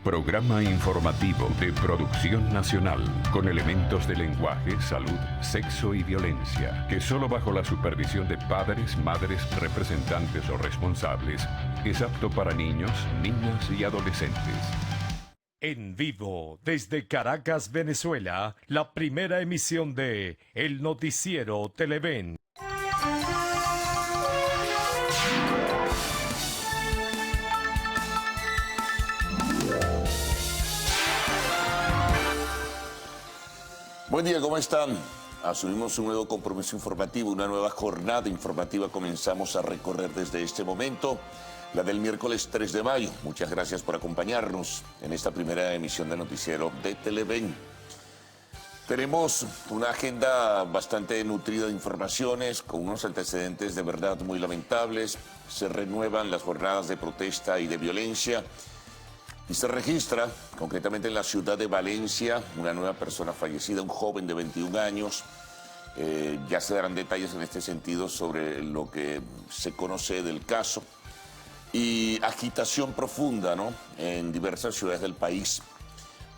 Programa informativo de producción nacional con elementos de lenguaje, salud, sexo y violencia, que solo bajo la supervisión de padres, madres, representantes o responsables es apto para niños, niñas y adolescentes. En vivo, desde Caracas, Venezuela, la primera emisión de El Noticiero Televen. Buen día, ¿cómo están? Asumimos un nuevo compromiso informativo, una nueva jornada informativa comenzamos a recorrer desde este momento, la del miércoles 3 de mayo. Muchas gracias por acompañarnos en esta primera emisión de Noticiero de Televen. Tenemos una agenda bastante nutrida de informaciones, con unos antecedentes de verdad muy lamentables. Se renuevan las jornadas de protesta y de violencia. Y se registra, concretamente en la ciudad de Valencia, una nueva persona fallecida, un joven de 21 años. Ya se darán detalles en este sentido sobre lo que se conoce del caso. Y agitación profunda, ¿no?, en diversas ciudades del país,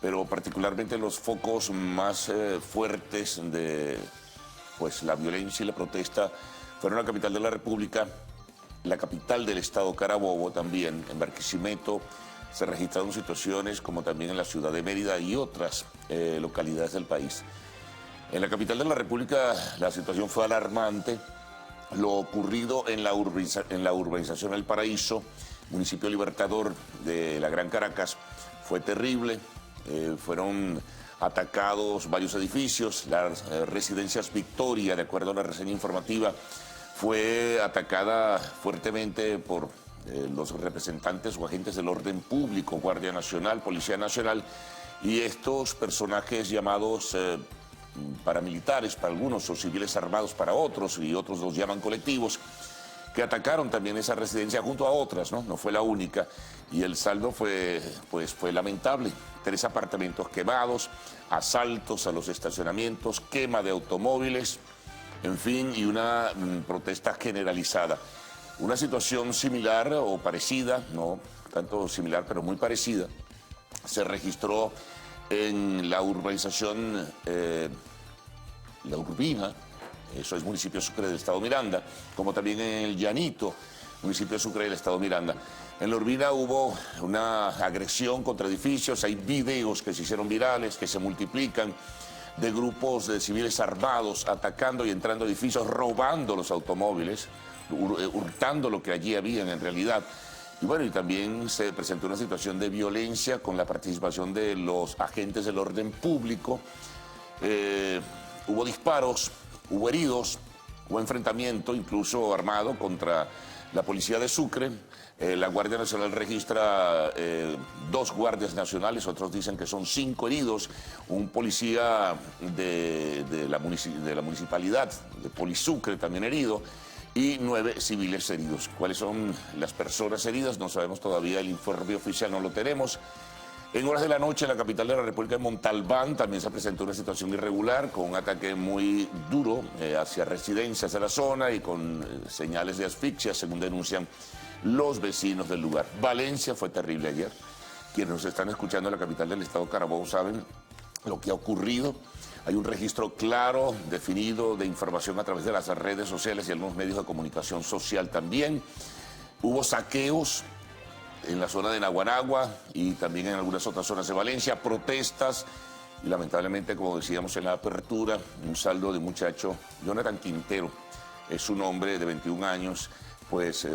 pero particularmente los focos más fuertes de la violencia y la protesta fueron la capital de la República, la capital del estado Carabobo también, en Barquisimeto. Se registraron situaciones como también en la ciudad de Mérida y otras localidades del país. En la capital de la República la situación fue alarmante. Lo ocurrido en la urbanización El Paraíso, municipio Libertador de la Gran Caracas, fue terrible. Fueron atacados varios edificios. Las residencias Victoria, de acuerdo a la reseña informativa, fue atacada fuertemente por los representantes o agentes del orden público, Guardia Nacional, Policía Nacional, y estos personajes llamados paramilitares para algunos o civiles armados para otros, y otros los llaman colectivos, que atacaron también esa residencia junto a otras, ¿no? No fue la única, y el saldo fue lamentable. 3 apartamentos quemados, asaltos a los estacionamientos, quema de automóviles, en fin, y una protesta generalizada. Una situación similar o parecida, no tanto similar, pero muy parecida, se registró en la urbanización La Urbina, eso es municipio de Sucre del estado Miranda, como también en el Llanito, municipio de Sucre del estado Miranda. En La Urbina hubo una agresión contra edificios, hay videos que se hicieron virales, que se multiplican, de grupos de civiles armados atacando y entrando a edificios, robando los automóviles, hurtando lo que allí había en realidad. Y bueno, y también se presentó una situación de violencia con la participación de los agentes del orden público. Hubo disparos, hubo heridos, hubo enfrentamiento incluso armado contra la policía de Sucre. La Guardia Nacional registra 2 guardias nacionales, otros dicen que son 5 heridos, un policía de la municipalidad de Polisucre también herido, y 9 civiles heridos. ¿Cuáles son las personas heridas? No sabemos todavía, el informe oficial no lo tenemos. En horas de la noche, en la capital de la República, de Montalbán, también se presentó una situación irregular, con un ataque muy duro hacia residencias de la zona y con señales de asfixia, según denuncian los vecinos del lugar. Valencia fue terrible ayer. Quienes nos están escuchando en la capital del estado Carabobo saben lo que ha ocurrido. Hay un registro claro, definido, de información a través de las redes sociales y algunos medios de comunicación social también. Hubo saqueos en la zona de Naguanagua y también en algunas otras zonas de Valencia, protestas y lamentablemente, como decíamos en la apertura, un saldo de muchacho, Jonathan Quintero, es un hombre de 21 años, pues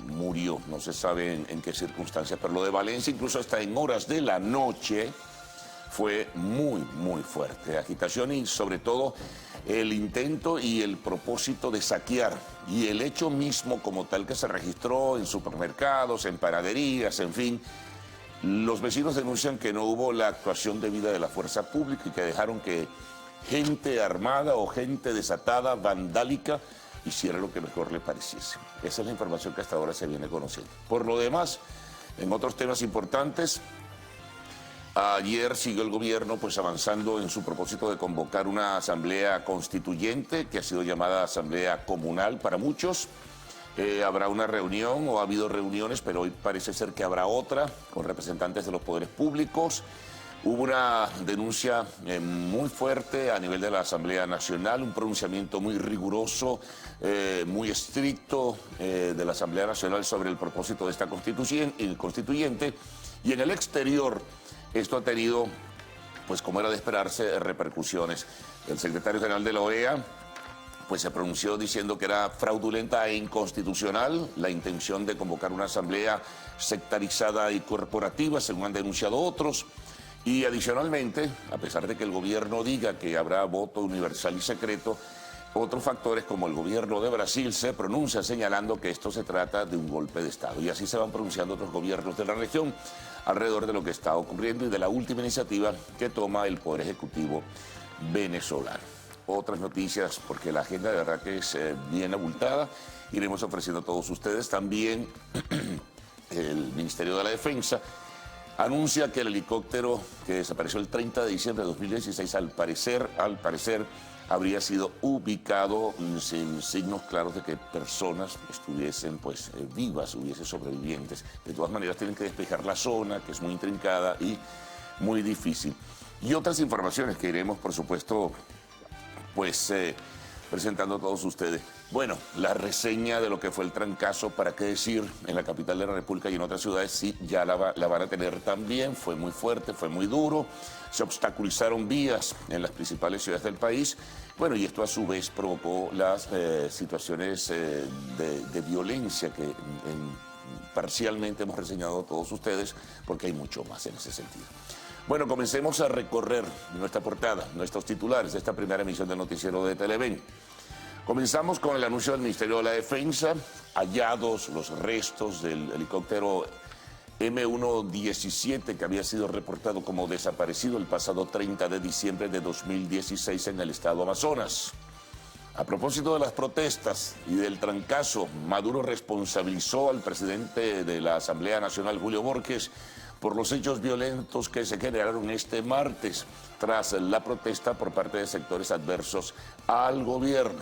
murió, no se sabe en qué circunstancias, pero lo de Valencia, incluso hasta en horas de la noche, fue muy, muy fuerte. Agitación y sobre todo el intento y el propósito de saquear, y el hecho mismo como tal que se registró en supermercados, en panaderías, en fin. Los vecinos denuncian que no hubo la actuación debida de la fuerza pública y que dejaron que gente armada o gente desatada, vandálica, hiciera lo que mejor le pareciese. Esa es la información que hasta ahora se viene conociendo. Por lo demás, en otros temas importantes, ayer siguió el gobierno avanzando en su propósito de convocar una asamblea constituyente, que ha sido llamada asamblea comunal para muchos, Habrá una reunión o ha habido reuniones, pero hoy parece ser que habrá otra con representantes de los poderes públicos. Hubo una denuncia muy fuerte a nivel de la Asamblea Nacional, un pronunciamiento muy riguroso, muy estricto de la Asamblea Nacional sobre el propósito de esta constituyente. Y en el exterior esto ha tenido, pues como era de esperarse, repercusiones. El secretario general de la OEA pues se pronunció diciendo que era fraudulenta e inconstitucional la intención de convocar una asamblea sectarizada y corporativa, según han denunciado otros. Y adicionalmente, a pesar de que el gobierno diga que habrá voto universal y secreto, otros factores como el gobierno de Brasil se pronuncia señalando que esto se trata de un golpe de Estado. Y así se van pronunciando otros gobiernos de la región alrededor de lo que está ocurriendo y de la última iniciativa que toma el Poder Ejecutivo venezolano. Otras noticias, porque la agenda de verdad que es bien abultada, iremos ofreciendo a todos ustedes. También el Ministerio de la Defensa anuncia que el helicóptero que desapareció el 30 de diciembre de 2016, al parecer, habría sido ubicado sin signos claros de que personas estuviesen pues vivas, hubiesen sobrevivientes. De todas maneras tienen que despejar la zona, que es muy intrincada y muy difícil. Y otras informaciones que iremos, por supuesto, pues presentando a todos ustedes. Bueno, la reseña de lo que fue el trancazo, para qué decir, en la capital de la República y en otras ciudades, sí, ya la van a tener también. Fue muy fuerte, fue muy duro, se obstaculizaron vías en las principales ciudades del país. Bueno, y esto a su vez provocó las situaciones de violencia que parcialmente hemos reseñado a todos ustedes, porque hay mucho más en ese sentido. Bueno, comencemos a recorrer nuestra portada, nuestros titulares de esta primera emisión del noticiero de Televen. Comenzamos con el anuncio del Ministerio de la Defensa, hallados los restos del helicóptero M117 que había sido reportado como desaparecido el pasado 30 de diciembre de 2016 en el estado Amazonas. A propósito de las protestas y del trancazo, Maduro responsabilizó al presidente de la Asamblea Nacional, Julio Borges, por los hechos violentos que se generaron este martes tras la protesta por parte de sectores adversos al gobierno.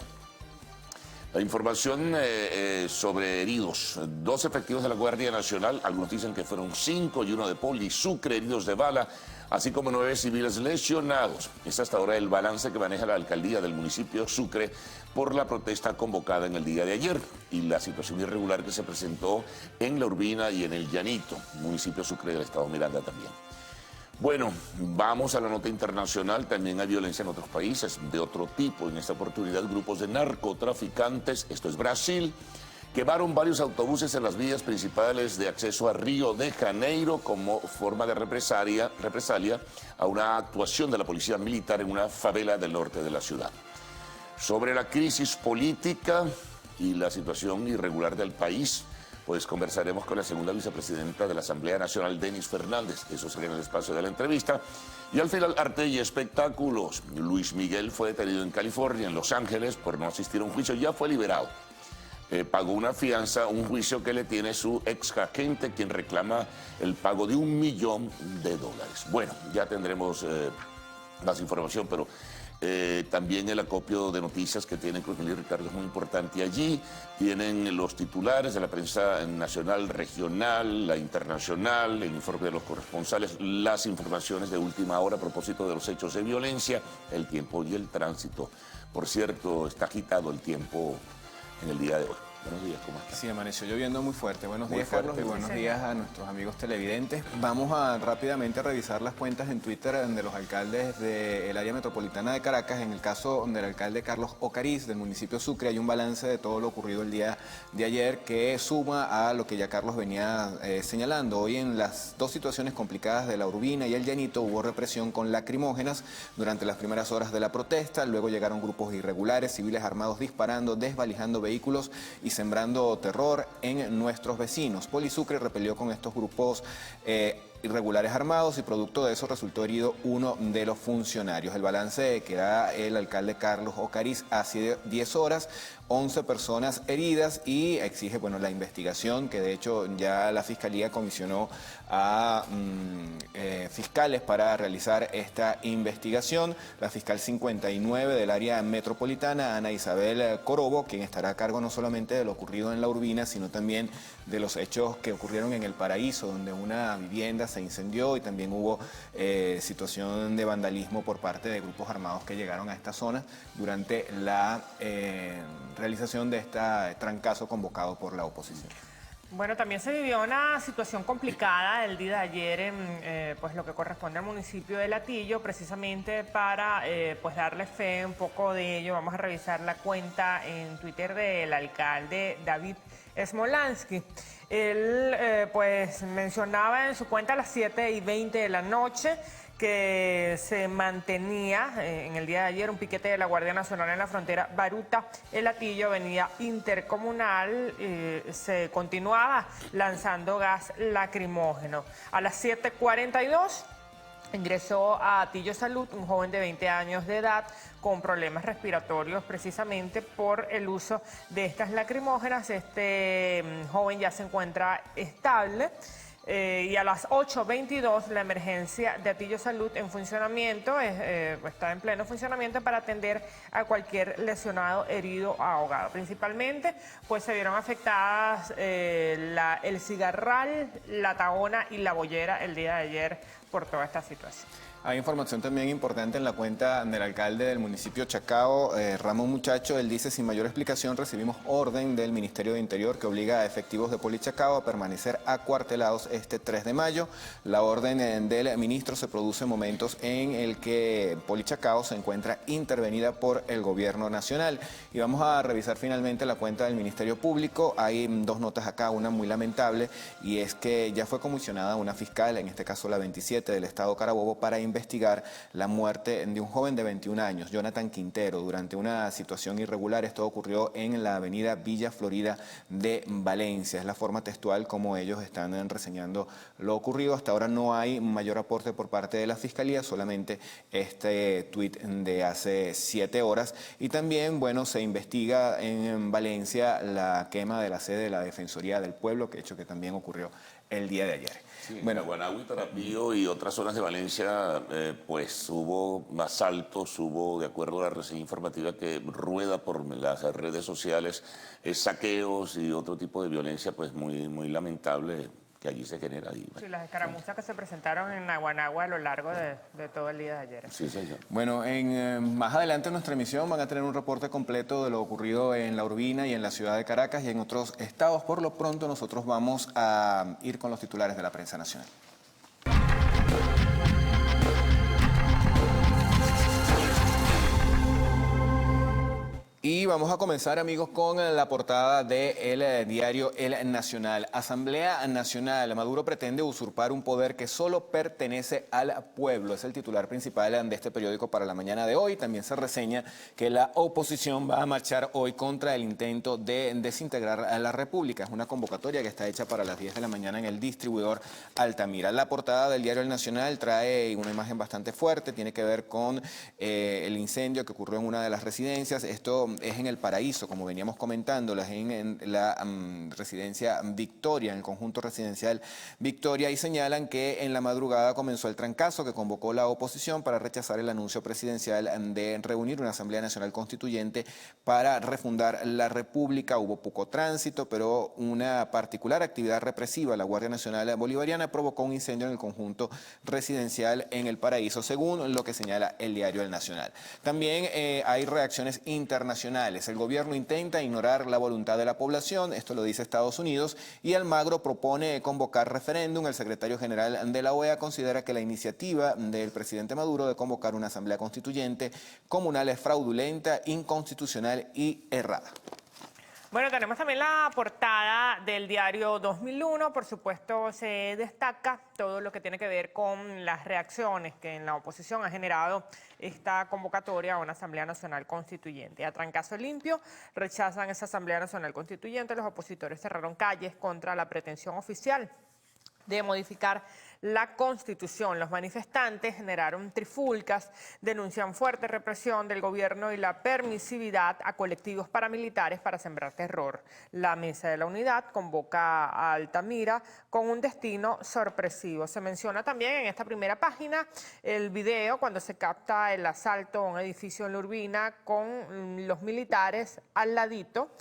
La información sobre heridos: 2 efectivos de la Guardia Nacional, algunos dicen que fueron 5 y 1 de Poli Sucre, heridos de bala, así como 9 civiles lesionados. Es hasta ahora el balance que maneja la alcaldía del municipio Sucre por la protesta convocada en el día de ayer y la situación irregular que se presentó en La Urbina y en el Llanito, municipio Sucre del estado Miranda también. Bueno, vamos a la nota internacional. También hay violencia en otros países de otro tipo. En esta oportunidad, grupos de narcotraficantes, esto es Brasil, quemaron varios autobuses en las vías principales de acceso a Río de Janeiro como forma de represalia a una actuación de la policía militar en una favela del norte de la ciudad. Sobre la crisis política y la situación irregular del país, pues conversaremos con la segunda vicepresidenta de la Asamblea Nacional, Denis Fernández. Eso sería en el espacio de la entrevista. Y al final, arte y espectáculos. Luis Miguel fue detenido en California, en Los Ángeles, por no asistir a un juicio. Ya fue liberado. Pagó una fianza, un juicio que le tiene su ex agente, quien reclama el pago de $1 millón. Bueno, ya tendremos más información, pero también el acopio de noticias que tiene Cruz Miguel y Ricardo es muy importante allí. Tienen los titulares de la prensa nacional, regional, la internacional, el informe de los corresponsales, las informaciones de última hora a propósito de los hechos de violencia, el tiempo y el tránsito. Por cierto, está agitado el tiempo en el día de hoy. Buenos días, ¿cómo estás? Sí, amaneció lloviendo muy fuerte. Buenos días, Carlos, y buenos días a nuestros amigos televidentes. Vamos a rápidamente revisar las cuentas en Twitter de los alcaldes del área metropolitana de Caracas. En el caso del alcalde Carlos Ocariz, del municipio Sucre, hay un balance de todo lo ocurrido el día de ayer que suma a lo que ya Carlos venía señalando. Hoy, en las 2 situaciones complicadas de La Urbina y el Llanito, hubo represión con lacrimógenas durante las primeras horas de la protesta. Luego llegaron grupos irregulares, civiles armados disparando, desvalijando vehículos y sembrando terror en nuestros vecinos. Polisucre repelió con estos grupos irregulares armados y producto de eso resultó herido uno de los funcionarios. El balance que da el alcalde Carlos Ocariz hace 10 horas, 11 personas heridas, y exige la investigación, que de hecho ya la Fiscalía comisionó a fiscales para realizar esta investigación. La fiscal 59 del área metropolitana, Ana Isabel Corobo, quien estará a cargo no solamente de lo ocurrido en La Urbina, sino también de los hechos que ocurrieron en El Paraíso, donde una vivienda se incendió y también hubo situación de vandalismo por parte de grupos armados que llegaron a esta zona durante la realización de este trancazo convocado por la oposición. Bueno, también se vivió una situación complicada el día de ayer en pues lo que corresponde al municipio de Latillo, precisamente para pues darle fe un poco de ello. Vamos a revisar la cuenta en Twitter del alcalde David Smolansky. Él pues mencionaba en su cuenta a las 7:20 de la noche que se mantenía en el día de ayer un piquete de la Guardia Nacional en la frontera Baruta-El Hatillo, avenida Intercomunal. Se continuaba lanzando gas lacrimógeno. A las 7:42 ingresó a Hatillo Salud un joven de 20 años de edad con problemas respiratorios precisamente por el uso de estas lacrimógenas. Este joven ya se encuentra estable. Y a las 8:22 la emergencia de Hatillo Salud en funcionamiento, está en pleno funcionamiento para atender a cualquier lesionado, herido o ahogado. Principalmente pues se vieron afectadas el Cigarral, la Tahona y la Boyera el día de ayer por toda esta situación. Hay información también importante en la cuenta del alcalde del municipio Chacao, Ramón Muchacho. Él dice: sin mayor explicación recibimos orden del Ministerio de Interior que obliga a efectivos de Polichacao a permanecer acuartelados este 3 de mayo. La orden del ministro se produce en momentos en el que Polichacao se encuentra intervenida por el gobierno nacional. Y vamos a revisar finalmente la cuenta del Ministerio Público. Hay dos notas acá, una muy lamentable, y es que ya fue comisionada una fiscal, en este caso la 27 del estado Carabobo, para investigar la muerte de un joven de 21 años, Jonathan Quintero, durante una situación irregular. Esto ocurrió en la avenida Villa Florida de Valencia. Es la forma textual como ellos están reseñando lo ocurrido. Hasta ahora no hay mayor aporte por parte de la Fiscalía, solamente este tuit de hace 7 horas. Y también, bueno, se investiga en Valencia la quema de la sede de la Defensoría del Pueblo, que hecho que también ocurrió el día de ayer. Sí, bueno, Guanagua, Tarapío y otras zonas de Valencia, pues hubo asaltos, hubo, de acuerdo a la reseña informativa que rueda por las redes sociales, saqueos y otro tipo de violencia, pues muy lamentable que allí se genera. Y, bueno, sí, las escaramuzas que se presentaron en Naguanagua a lo largo de todo el día de ayer. Sí, señor. Bueno, más adelante en nuestra emisión van a tener un reporte completo de lo ocurrido en La Urbina y en la ciudad de Caracas y en otros estados. Por lo pronto nosotros vamos a ir con los titulares de la prensa nacional. Y vamos a comenzar, amigos, con la portada del diario El Nacional. Asamblea Nacional. Maduro pretende usurpar un poder que solo pertenece al pueblo. Es el titular principal de este periódico para la mañana de hoy. También se reseña que la oposición va a marchar hoy contra el intento de desintegrar a la República. Es una convocatoria que está hecha para las 10 de la mañana en el distribuidor Altamira. La portada del diario El Nacional trae una imagen bastante fuerte. Tiene que ver con el incendio que ocurrió en una de las residencias. Esto es en El Paraíso, como veníamos comentando, en la residencia Victoria, en el conjunto residencial Victoria, y señalan que en la madrugada comenzó el trancazo que convocó la oposición para rechazar el anuncio presidencial de reunir una Asamblea Nacional Constituyente para refundar la República. Hubo poco tránsito, pero una particular actividad represiva, la Guardia Nacional Bolivariana, provocó un incendio en el conjunto residencial en El Paraíso, según lo que señala el diario El Nacional. También hay reacciones internacionales. El gobierno intenta ignorar la voluntad de la población, esto lo dice Estados Unidos, y Almagro propone convocar referéndum. El secretario general de la OEA considera que la iniciativa del presidente Maduro de convocar una asamblea constituyente comunal es fraudulenta, inconstitucional y errada. Bueno, tenemos también la portada del diario 2001. Por supuesto, se destaca todo lo que tiene que ver con las reacciones que en la oposición ha generado esta convocatoria a una Asamblea Nacional Constituyente. A trancazo limpio, rechazan esa Asamblea Nacional Constituyente. Los opositores cerraron calles contra la pretensión oficial de modificar la Constitución. Los manifestantes generaron trifulcas, denuncian fuerte represión del gobierno y la permisividad a colectivos paramilitares para sembrar terror. La Mesa de la Unidad convoca a Altamira con un destino sorpresivo. Se menciona también en esta primera página el video cuando se capta el asalto a un edificio en la Urbina con los militares al ladito.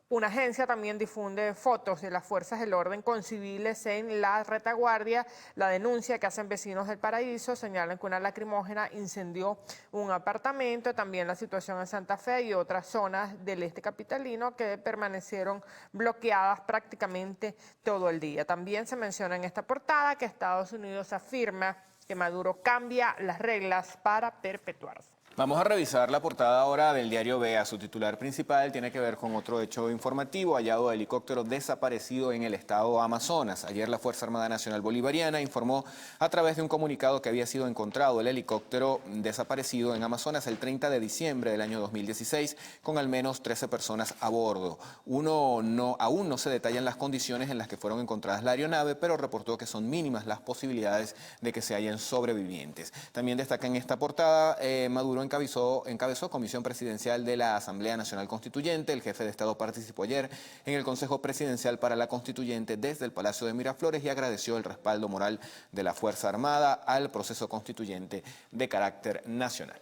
Una agencia también difunde fotos de las fuerzas del orden con civiles en la retaguardia. La denuncia que hacen vecinos del Paraíso señalan que una lacrimógena incendió un apartamento. También la situación en Santa Fe y otras zonas del este capitalino que permanecieron bloqueadas prácticamente todo el día. También se menciona en esta portada que Estados Unidos afirma que Maduro cambia las reglas para perpetuarse. Vamos a revisar la portada ahora del diario BEA. Su titular principal tiene que ver con otro hecho informativo, hallado de helicóptero desaparecido en el estado Amazonas. Ayer la Fuerza Armada Nacional Bolivariana informó a través de un comunicado que había sido encontrado el helicóptero desaparecido en Amazonas el 30 de diciembre del año 2016 con al menos 13 personas a bordo. Aún no se detallan las condiciones en las que fueron encontradas la aeronave, pero reportó que son mínimas las posibilidades de que se hallen sobrevivientes. También destaca en esta portada, Maduro encabezó Comisión Presidencial de la Asamblea Nacional Constituyente. El jefe de Estado participó ayer en el Consejo Presidencial para la Constituyente desde el Palacio de Miraflores y agradeció el respaldo moral de la Fuerza Armada al proceso constituyente de carácter nacional.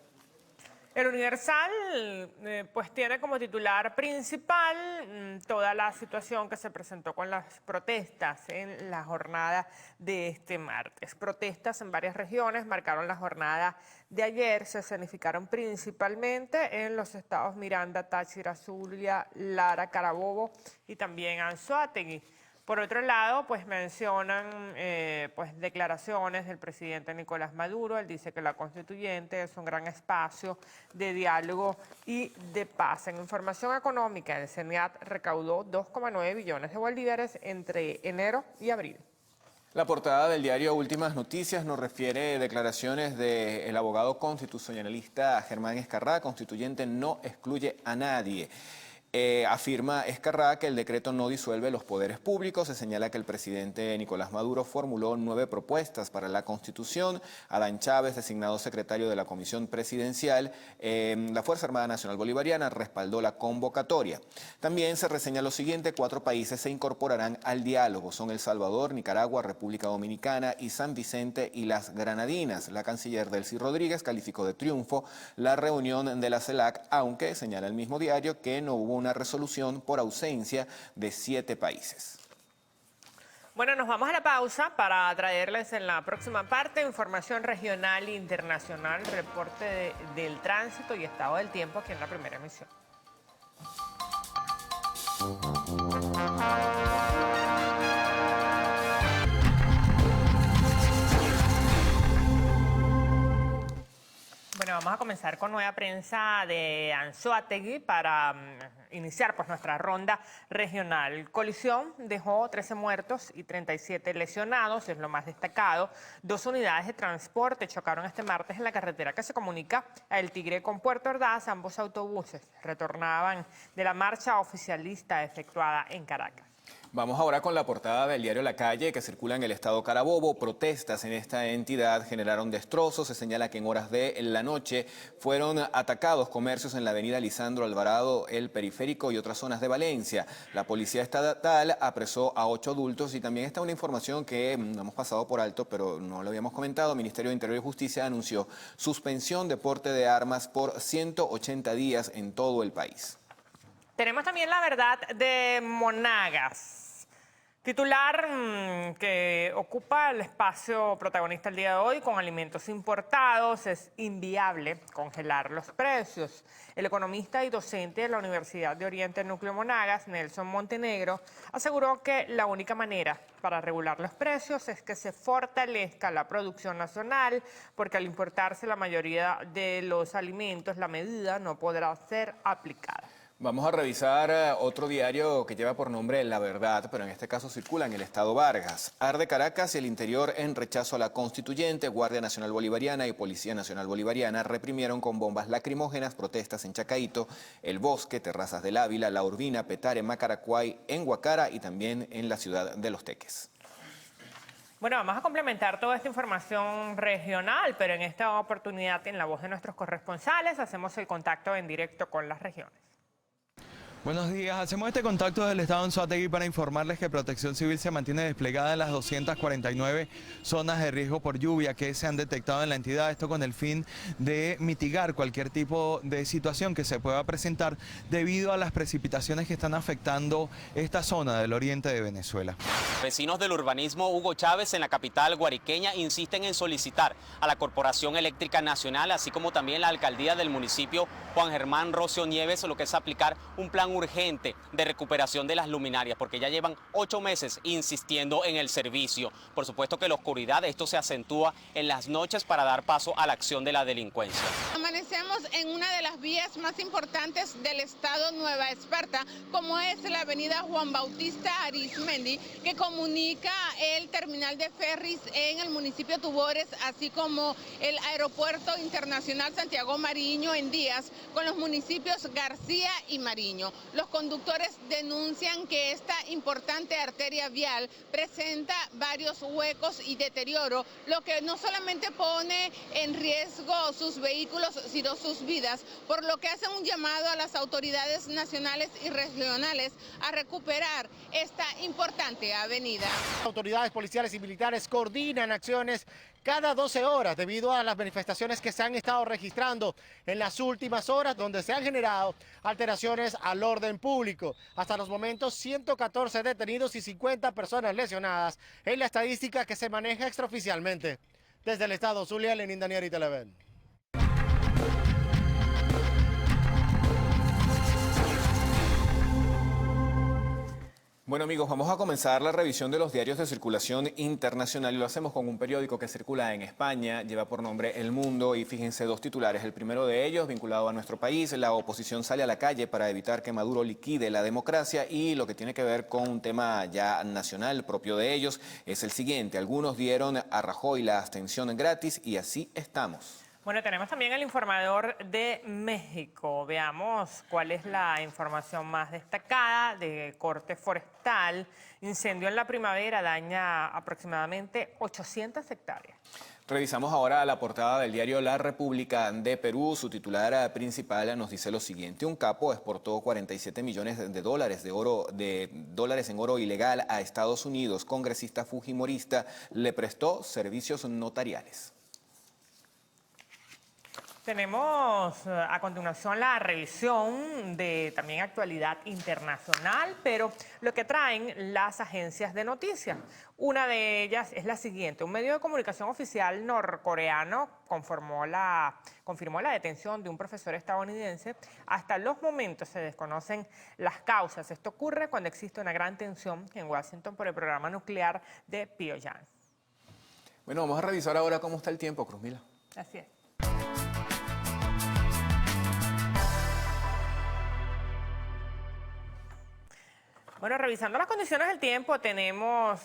El Universal pues tiene como titular principal toda la situación que se presentó con las protestas en la jornada de este martes. Protestas en varias regiones marcaron la jornada de ayer, se escenificaron principalmente en los estados Miranda, Táchira, Zulia, Lara, Carabobo y también Anzoátegui. Por otro lado, pues mencionan pues declaraciones del presidente Nicolás Maduro. Él dice que la constituyente es un gran espacio de diálogo y de paz. En información económica, el CENIAT recaudó 2,9 billones de bolívares entre enero y abril. La portada del diario Últimas Noticias nos refiere declaraciones del abogado constitucionalista Germán Escarrá. Constituyente no excluye a nadie. Afirma Escarrá que el decreto no disuelve los poderes públicos. Se señala que el presidente Nicolás Maduro formuló 9 propuestas para la Constitución. Adán Chávez, designado secretario de la Comisión Presidencial, la Fuerza Armada Nacional Bolivariana respaldó la convocatoria. También se reseña lo siguiente: 4 países se incorporarán al diálogo. Son El Salvador, Nicaragua, República Dominicana y San Vicente y las Granadinas. La canciller Delcy Rodríguez calificó de triunfo la reunión de la CELAC, aunque señala el mismo diario que no hubo una resolución por ausencia de 7 países. Bueno, nos vamos a la pausa para traerles en la próxima parte información regional e internacional, reporte del tránsito y estado del tiempo aquí en la primera emisión. Bueno, vamos a comenzar con nueva prensa de Anzoátegui para iniciar pues nuestra ronda regional. Colisión dejó 13 muertos y 37 lesionados, es lo más destacado. 2 unidades de transporte chocaron este martes en la carretera que se comunica a El Tigre con Puerto Ordaz. Ambos autobuses retornaban de la marcha oficialista efectuada en Caracas. Vamos ahora con la portada del diario La Calle, que circula en el estado Carabobo. Protestas en esta entidad generaron destrozos. Se señala que en horas de la noche fueron atacados comercios en la avenida Lisandro Alvarado, El Periférico y otras zonas de Valencia. La policía estatal apresó a 8 adultos y también está una información que hemos pasado por alto, pero no lo habíamos comentado. El Ministerio de Interior y Justicia anunció suspensión de porte de armas por 180 días en todo el país. Tenemos también la verdad de Monagas. Titular que ocupa el espacio protagonista el día de hoy: con alimentos importados es inviable congelar los precios. El economista y docente de la Universidad de Oriente Núcleo Monagas, Nelson Montenegro, aseguró que la única manera para regular los precios es que se fortalezca la producción nacional, porque al importarse la mayoría de los alimentos, la medida no podrá ser aplicada. Vamos a revisar otro diario que lleva por nombre La Verdad, pero en este caso circula en el estado Vargas. Arde Caracas y el interior en rechazo a la constituyente. Guardia Nacional Bolivariana y Policía Nacional Bolivariana reprimieron con bombas lacrimógenas protestas en Chacaito, El Bosque, Terrazas del Ávila, La Urbina, Petare, Macaracuay, en Guacara y también en la ciudad de Los Teques. Bueno, vamos a complementar toda esta información regional, pero en esta oportunidad, en la voz de nuestros corresponsales, hacemos el contacto en directo con las regiones. Buenos días, hacemos este contacto del estado Anzoátegui para informarles que Protección Civil se mantiene desplegada en las 249 zonas de riesgo por lluvia que se han detectado en la entidad, esto con el fin de mitigar cualquier tipo de situación que se pueda presentar debido a las precipitaciones que están afectando esta zona del oriente de Venezuela. Vecinos del urbanismo Hugo Chávez en la capital guariqueña insisten en solicitar a la Corporación Eléctrica Nacional, así como también la alcaldía del municipio Juan Germán Rocio Nieves, lo que es aplicar un plan urgente de recuperación de las luminarias, porque ya llevan 8 meses insistiendo en el servicio. Por supuesto que la oscuridad, esto se acentúa en las noches para dar paso a la acción de la delincuencia. Amanecemos en una de las vías más importantes del estado Nueva Esparta, como es la avenida Juan Bautista Arismendi, que comunica el terminal de ferries en el municipio Tubores, así como el aeropuerto internacional Santiago Mariño en Díaz, con los municipios García y Mariño. Los conductores denuncian que esta importante arteria vial presenta varios huecos y deterioro, lo que no solamente pone en riesgo sus vehículos, sino sus vidas, por lo que hacen un llamado a las autoridades nacionales y regionales a recuperar esta importante avenida. Autoridades policiales y militares coordinan acciones cada 12 horas debido a las manifestaciones que se han estado registrando en las últimas horas, donde se han generado alteraciones al orden público. Hasta los momentos, 114 detenidos y 50 personas lesionadas en la estadística que se maneja extraoficialmente. Desde el estado Zulia, Lenín Daniel y Televen. Bueno amigos, vamos a comenzar la revisión de los diarios de circulación internacional y lo hacemos con un periódico que circula en España, lleva por nombre El Mundo y fíjense 2 titulares. El primero de ellos, vinculado a nuestro país, la oposición sale a la calle para evitar que Maduro liquide la democracia, y lo que tiene que ver con un tema ya nacional propio de ellos es el siguiente: algunos dieron a Rajoy la abstención gratis y así estamos. Bueno, tenemos también el informador de México. Veamos cuál es la información más destacada de corte forestal. Incendio en la primavera daña aproximadamente 800 hectáreas. Revisamos ahora la portada del diario La República de Perú. Su titular principal nos dice lo siguiente: un capo exportó 47 millones de dólares en oro ilegal a Estados Unidos. Congresista fujimorista le prestó servicios notariales. Tenemos a continuación la revisión de también actualidad internacional, pero lo que traen las agencias de noticias. Una de ellas es la siguiente: un medio de comunicación oficial norcoreano confirmó la detención de un profesor estadounidense. Hasta los momentos se desconocen las causas. Esto ocurre cuando existe una gran tensión en Washington por el programa nuclear de Pyongyang. Bueno, vamos a revisar ahora cómo está el tiempo, Cruzmila. Así es. Bueno, revisando las condiciones del tiempo, tenemos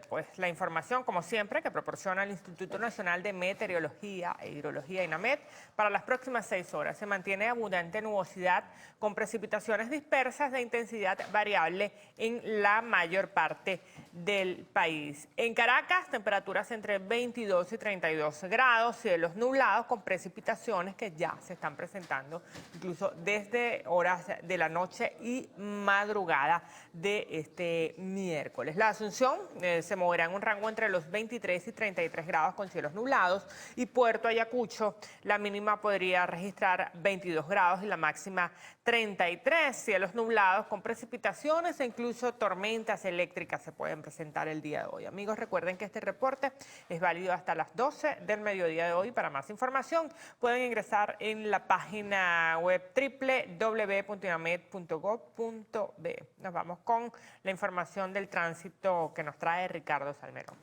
pues la información, como siempre, que proporciona el Instituto Nacional de Meteorología e Hidrología, INAMED, para las próximas 6 horas. Se mantiene abundante nubosidad con precipitaciones dispersas de intensidad variable en la mayor parte del país. En Caracas, temperaturas entre 22 y 32 grados, cielos nublados con precipitaciones que ya se están presentando incluso desde horas de la noche y madrugada de este miércoles. La Asunción se moverá en un rango entre los 23 y 33 grados con cielos nublados, y Puerto Ayacucho la mínima podría registrar 22 grados y la máxima 33, cielos nublados con precipitaciones e incluso tormentas eléctricas se pueden presentar el día de hoy. Amigos, recuerden que este reporte es válido hasta las 12 del mediodía de hoy. Para más información pueden ingresar en la página web www.inamed.gov.be. Nos vamos con la información del tránsito que nos trae Ricardo Salmerón.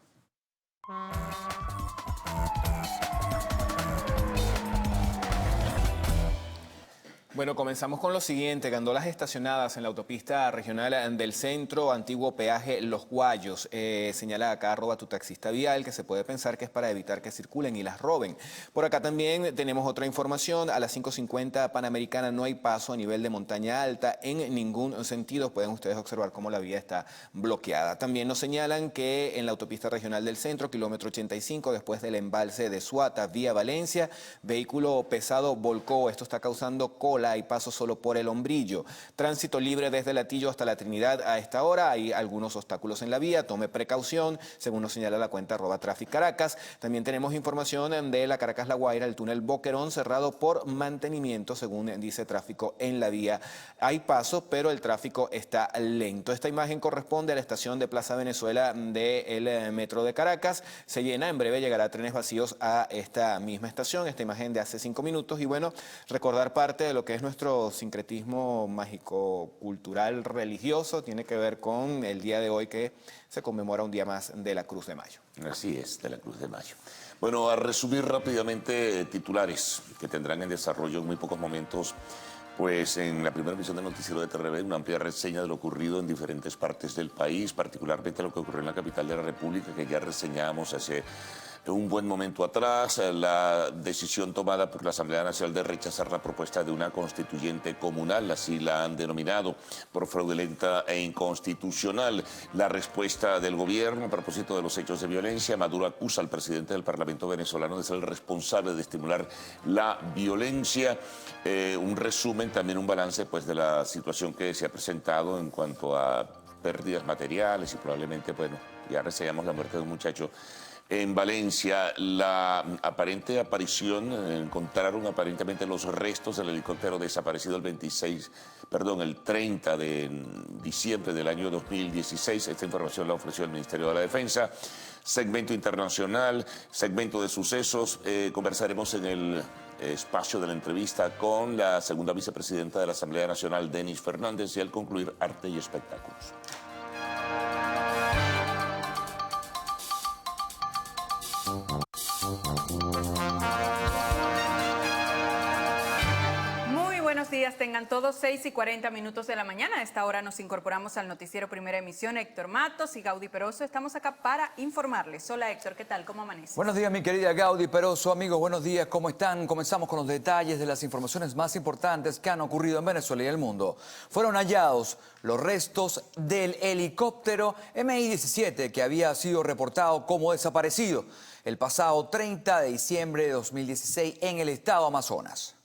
Bueno, comenzamos con lo siguiente. Gandolas estacionadas en la autopista regional del centro, antiguo peaje Los Guayos. Señala acá @tutaxista_vial que se puede pensar que es para evitar que circulen y las roben. Por acá también tenemos otra información. A las 5:50 Panamericana no hay paso a nivel de montaña alta en ningún sentido. Pueden ustedes observar cómo la vía está bloqueada. También nos señalan que en la autopista regional del centro, kilómetro 85, después del embalse de Suata, vía Valencia, vehículo pesado volcó. Esto está causando cola. Hay paso solo por el Hombrillo. Tránsito libre desde Latillo hasta La Trinidad a esta hora. Hay algunos obstáculos en la vía. Tome precaución, según nos señala la cuenta @TráficCaracas. También tenemos información de la Caracas-La Guaira, el túnel Boquerón cerrado por mantenimiento, según dice tráfico en la vía. Hay paso, pero el tráfico está lento. Esta imagen corresponde a la estación de Plaza Venezuela del metro de Caracas. Se llena, en breve llegará trenes vacíos a esta misma estación. Esta imagen de hace 5 minutos. Y bueno, recordar parte de lo que es nuestro sincretismo mágico-cultural religioso, tiene que ver con el día de hoy que se conmemora un día más de la Cruz de Mayo. Así es, de la Cruz de Mayo. Bueno, a resumir rápidamente titulares que tendrán en desarrollo en muy pocos momentos, pues en la primera emisión del noticiero de TRV, una amplia reseña de lo ocurrido en diferentes partes del país, particularmente lo que ocurrió en la capital de la República, que ya reseñamos hace un buen momento atrás, la decisión tomada por la Asamblea Nacional de rechazar la propuesta de una constituyente comunal, así la han denominado, por fraudulenta e inconstitucional. La respuesta del gobierno a propósito de los hechos de violencia: Maduro acusa al presidente del Parlamento venezolano de ser el responsable de estimular la violencia. Un resumen, también un balance pues, de la situación que se ha presentado en cuanto a pérdidas materiales y probablemente, bueno, ya reseñamos la muerte de un muchacho en Valencia. La aparente aparición, encontraron aparentemente los restos del helicóptero desaparecido el 30 de diciembre del año 2016. Esta información la ofreció el Ministerio de la Defensa. Segmento internacional, segmento de sucesos. Conversaremos en el espacio de la entrevista con la segunda vicepresidenta de la Asamblea Nacional, Denis Fernández, y al concluir, arte y espectáculos. Buenos días, tengan todos 6:40 de la mañana. A esta hora nos incorporamos al noticiero Primera Emisión. Héctor Matos y Gaudí Peroso estamos acá para informarles. Hola Héctor, ¿qué tal? ¿Cómo amanece? Buenos días mi querida Gaudí Peroso. Amigos, buenos días, ¿cómo están? Comenzamos con los detalles de las informaciones más importantes que han ocurrido en Venezuela y el mundo. Fueron hallados los restos del helicóptero MI-17 que había sido reportado como desaparecido el pasado 30 de diciembre de 2016 en el estado Amazonas.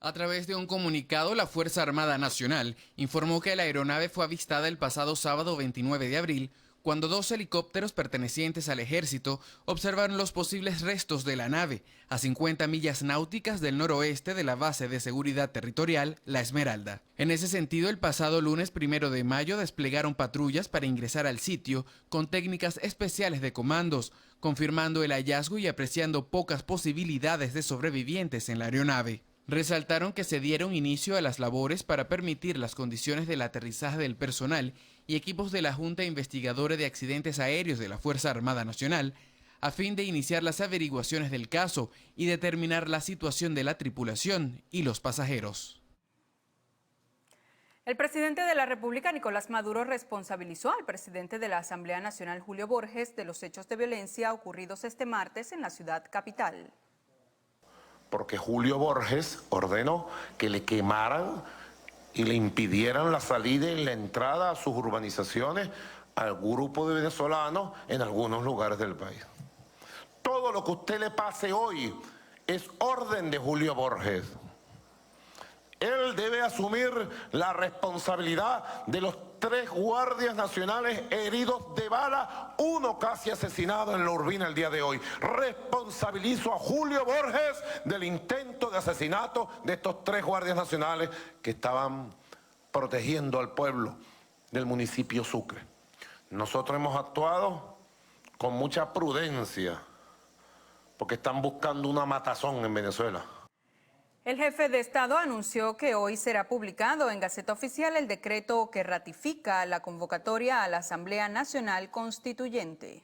A través de un comunicado, la Fuerza Armada Nacional informó que la aeronave fue avistada el pasado sábado 29 de abril, cuando 2 helicópteros pertenecientes al ejército observaron los posibles restos de la nave a 50 millas náuticas del noroeste de la base de seguridad territorial La Esmeralda. En ese sentido, el pasado lunes 1 de mayo desplegaron patrullas para ingresar al sitio con técnicas especiales de comandos, confirmando el hallazgo y apreciando pocas posibilidades de sobrevivientes en la aeronave. Resaltaron que se dieron inicio a las labores para permitir las condiciones del aterrizaje del personal y equipos de la Junta Investigadora de Accidentes Aéreos de la Fuerza Armada Nacional, a fin de iniciar las averiguaciones del caso y determinar la situación de la tripulación y los pasajeros. El presidente de la República, Nicolás Maduro, responsabilizó al presidente de la Asamblea Nacional, Julio Borges, de los hechos de violencia ocurridos este martes en la ciudad capital. Porque Julio Borges ordenó que le quemaran y le impidieran la salida y la entrada a sus urbanizaciones al grupo de venezolanos en algunos lugares del país. Todo lo que a usted le pase hoy es orden de Julio Borges. Él debe asumir la responsabilidad de los 3 guardias nacionales heridos de bala, 1 casi asesinado en La Urbina el día de hoy. Responsabilizo a Julio Borges del intento de asesinato de estos 3 guardias nacionales que estaban protegiendo al pueblo del municipio Sucre. Nosotros hemos actuado con mucha prudencia porque están buscando una matazón en Venezuela. El jefe de Estado anunció que hoy será publicado en Gaceta Oficial el decreto que ratifica la convocatoria a la Asamblea Nacional Constituyente.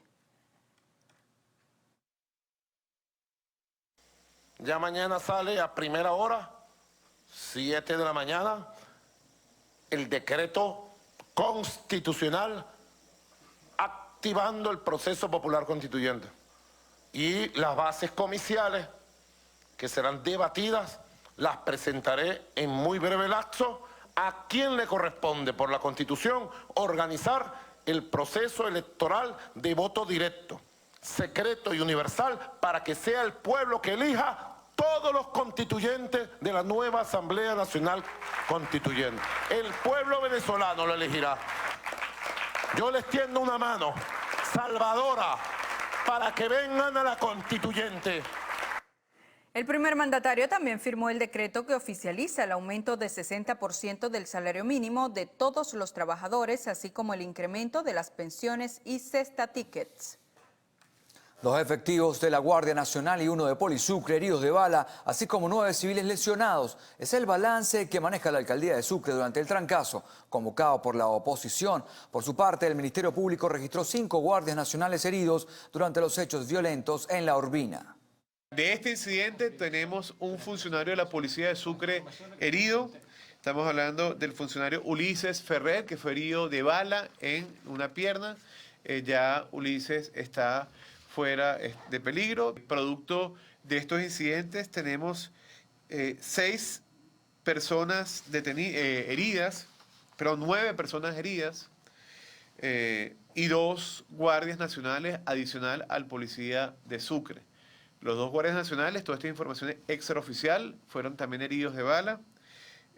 Ya mañana sale a primera hora 7 de la mañana, el decreto constitucional activando el proceso popular constituyente y las bases comiciales que serán debatidas las presentaré en muy breve lapso. ¿A quién le corresponde por la Constitución organizar el proceso electoral de voto directo, secreto y universal para que sea el pueblo que elija todos los constituyentes de la nueva Asamblea Nacional Constituyente? El pueblo venezolano lo elegirá. Yo les tiendo una mano salvadora para que vengan a la Constituyente. El primer mandatario también firmó el decreto que oficializa el aumento de 60% del salario mínimo de todos los trabajadores, así como el incremento de las pensiones y cesta tickets. 2 efectivos de la Guardia Nacional y 1 de Polisucre heridos de bala, así como 9 civiles lesionados. Es el balance que maneja la alcaldía de Sucre durante el trancazo convocado por la oposición. Por su parte, el Ministerio Público registró 5 guardias nacionales heridos durante los hechos violentos en La Urbina. De este incidente tenemos un funcionario de la policía de Sucre herido. Estamos hablando del funcionario Ulises Ferrer, que fue herido de bala en una pierna. Ya Ulises está fuera de peligro. Producto de estos incidentes tenemos 6 personas heridas, pero 9 personas heridas y 2 guardias nacionales adicional al policía de Sucre. Los 2 guardias nacionales, toda esta información es extraoficial, fueron también heridos de bala.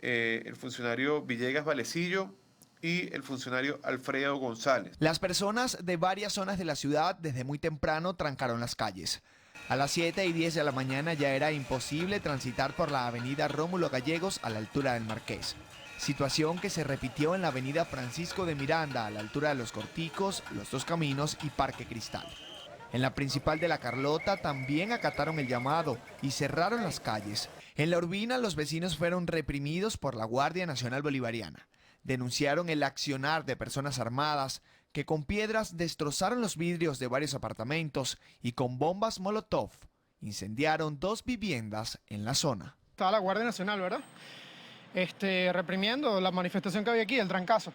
El funcionario Villegas Valecillo y el funcionario Alfredo González. Las personas de varias zonas de la ciudad desde muy temprano trancaron las calles. A las 7:10 de la mañana ya era imposible transitar por la avenida Rómulo Gallegos a la altura del Marqués. Situación que se repitió en la avenida Francisco de Miranda a la altura de Los Corticos, Los Dos Caminos y Parque Cristal. En la principal de La Carlota también acataron el llamado y cerraron las calles. En La Urbina los vecinos fueron reprimidos por la Guardia Nacional Bolivariana. Denunciaron el accionar de personas armadas que con piedras destrozaron los vidrios de varios apartamentos y con bombas Molotov incendiaron 2 viviendas en la zona. Estaba la Guardia Nacional, ¿verdad? Reprimiendo la manifestación que había aquí, el trancazo.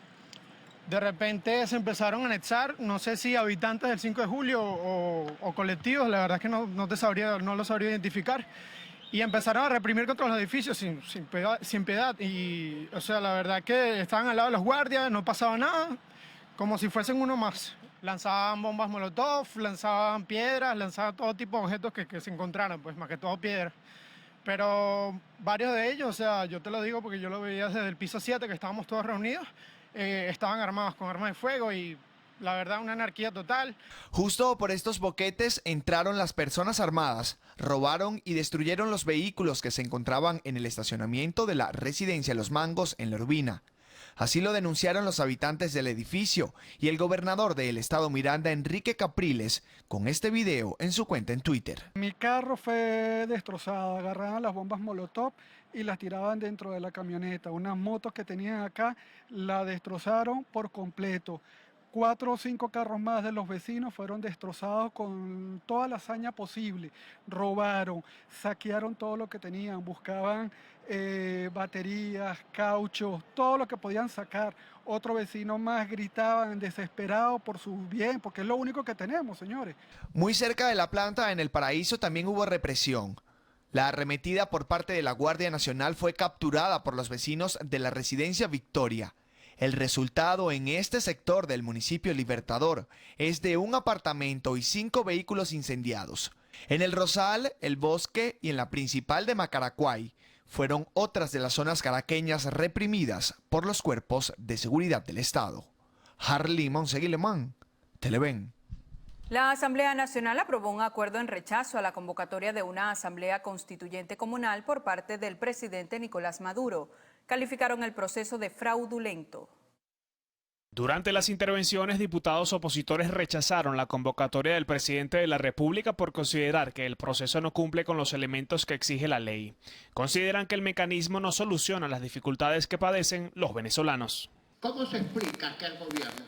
De repente se empezaron a anexar, no sé si habitantes del 5 de julio o colectivos, la verdad es que no lo sabría identificar. Y empezaron a reprimir contra los edificios sin piedad. Y, o sea, la verdad que estaban al lado de los guardias, no pasaba nada, como si fuesen uno más. Lanzaban bombas Molotov, lanzaban piedras, lanzaban todo tipo de objetos que se encontraran, pues más que todo piedras. Pero varios de ellos, o sea, yo te lo digo porque yo lo veía desde el piso 7, que estábamos todos reunidos, estaban armados con armas de fuego y la verdad una anarquía total. Justo por estos boquetes entraron las personas armadas, robaron y destruyeron los vehículos que se encontraban en el estacionamiento de la residencia Los Mangos en La Urbina. Así lo denunciaron los habitantes del edificio y el gobernador del estado Miranda, Enrique Capriles, con este video en su cuenta en Twitter. Mi carro fue destrozado, agarraban las bombas Molotov y las tiraban dentro de la camioneta. Unas motos que tenían acá la destrozaron por completo. 4 o 5 carros más de los vecinos fueron destrozados con toda la hazaña posible. Robaron, saquearon todo lo que tenían, buscaban baterías, cauchos, todo lo que podían sacar. Otro vecino más gritaban desesperados por su bien, porque es lo único que tenemos, señores. Muy cerca de la planta en El Paraíso también hubo represión. La arremetida por parte de la Guardia Nacional fue capturada por los vecinos de la residencia Victoria. El resultado en este sector del municipio Libertador es de un apartamento y 5 vehículos incendiados. En El Rosal, El Bosque y en la principal de Macaracuay fueron otras de las zonas caraqueñas reprimidas por los cuerpos de seguridad del Estado. Harley Monseguilemán, Televen. La Asamblea Nacional aprobó un acuerdo en rechazo a la convocatoria de una asamblea constituyente comunal por parte del presidente Nicolás Maduro. Calificaron el proceso de fraudulento. Durante las intervenciones, diputados opositores rechazaron la convocatoria del presidente de la República por considerar que el proceso no cumple con los elementos que exige la ley. Consideran que el mecanismo no soluciona las dificultades que padecen los venezolanos. ¿Cómo se explica que el gobierno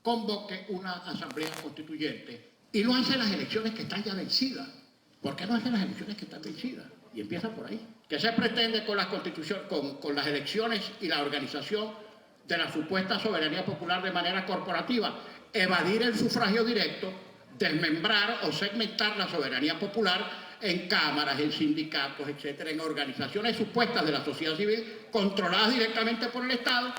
convoque una asamblea constituyente y no hace las elecciones que están ya vencidas? ¿Por qué no hace las elecciones que están vencidas? Y empieza por ahí. ¿Qué se pretende con las con las elecciones y la organización de la supuesta soberanía popular de manera corporativa? Evadir el sufragio directo, desmembrar o segmentar la soberanía popular en cámaras, en sindicatos, etcétera, en organizaciones supuestas de la sociedad civil controladas directamente por el Estado,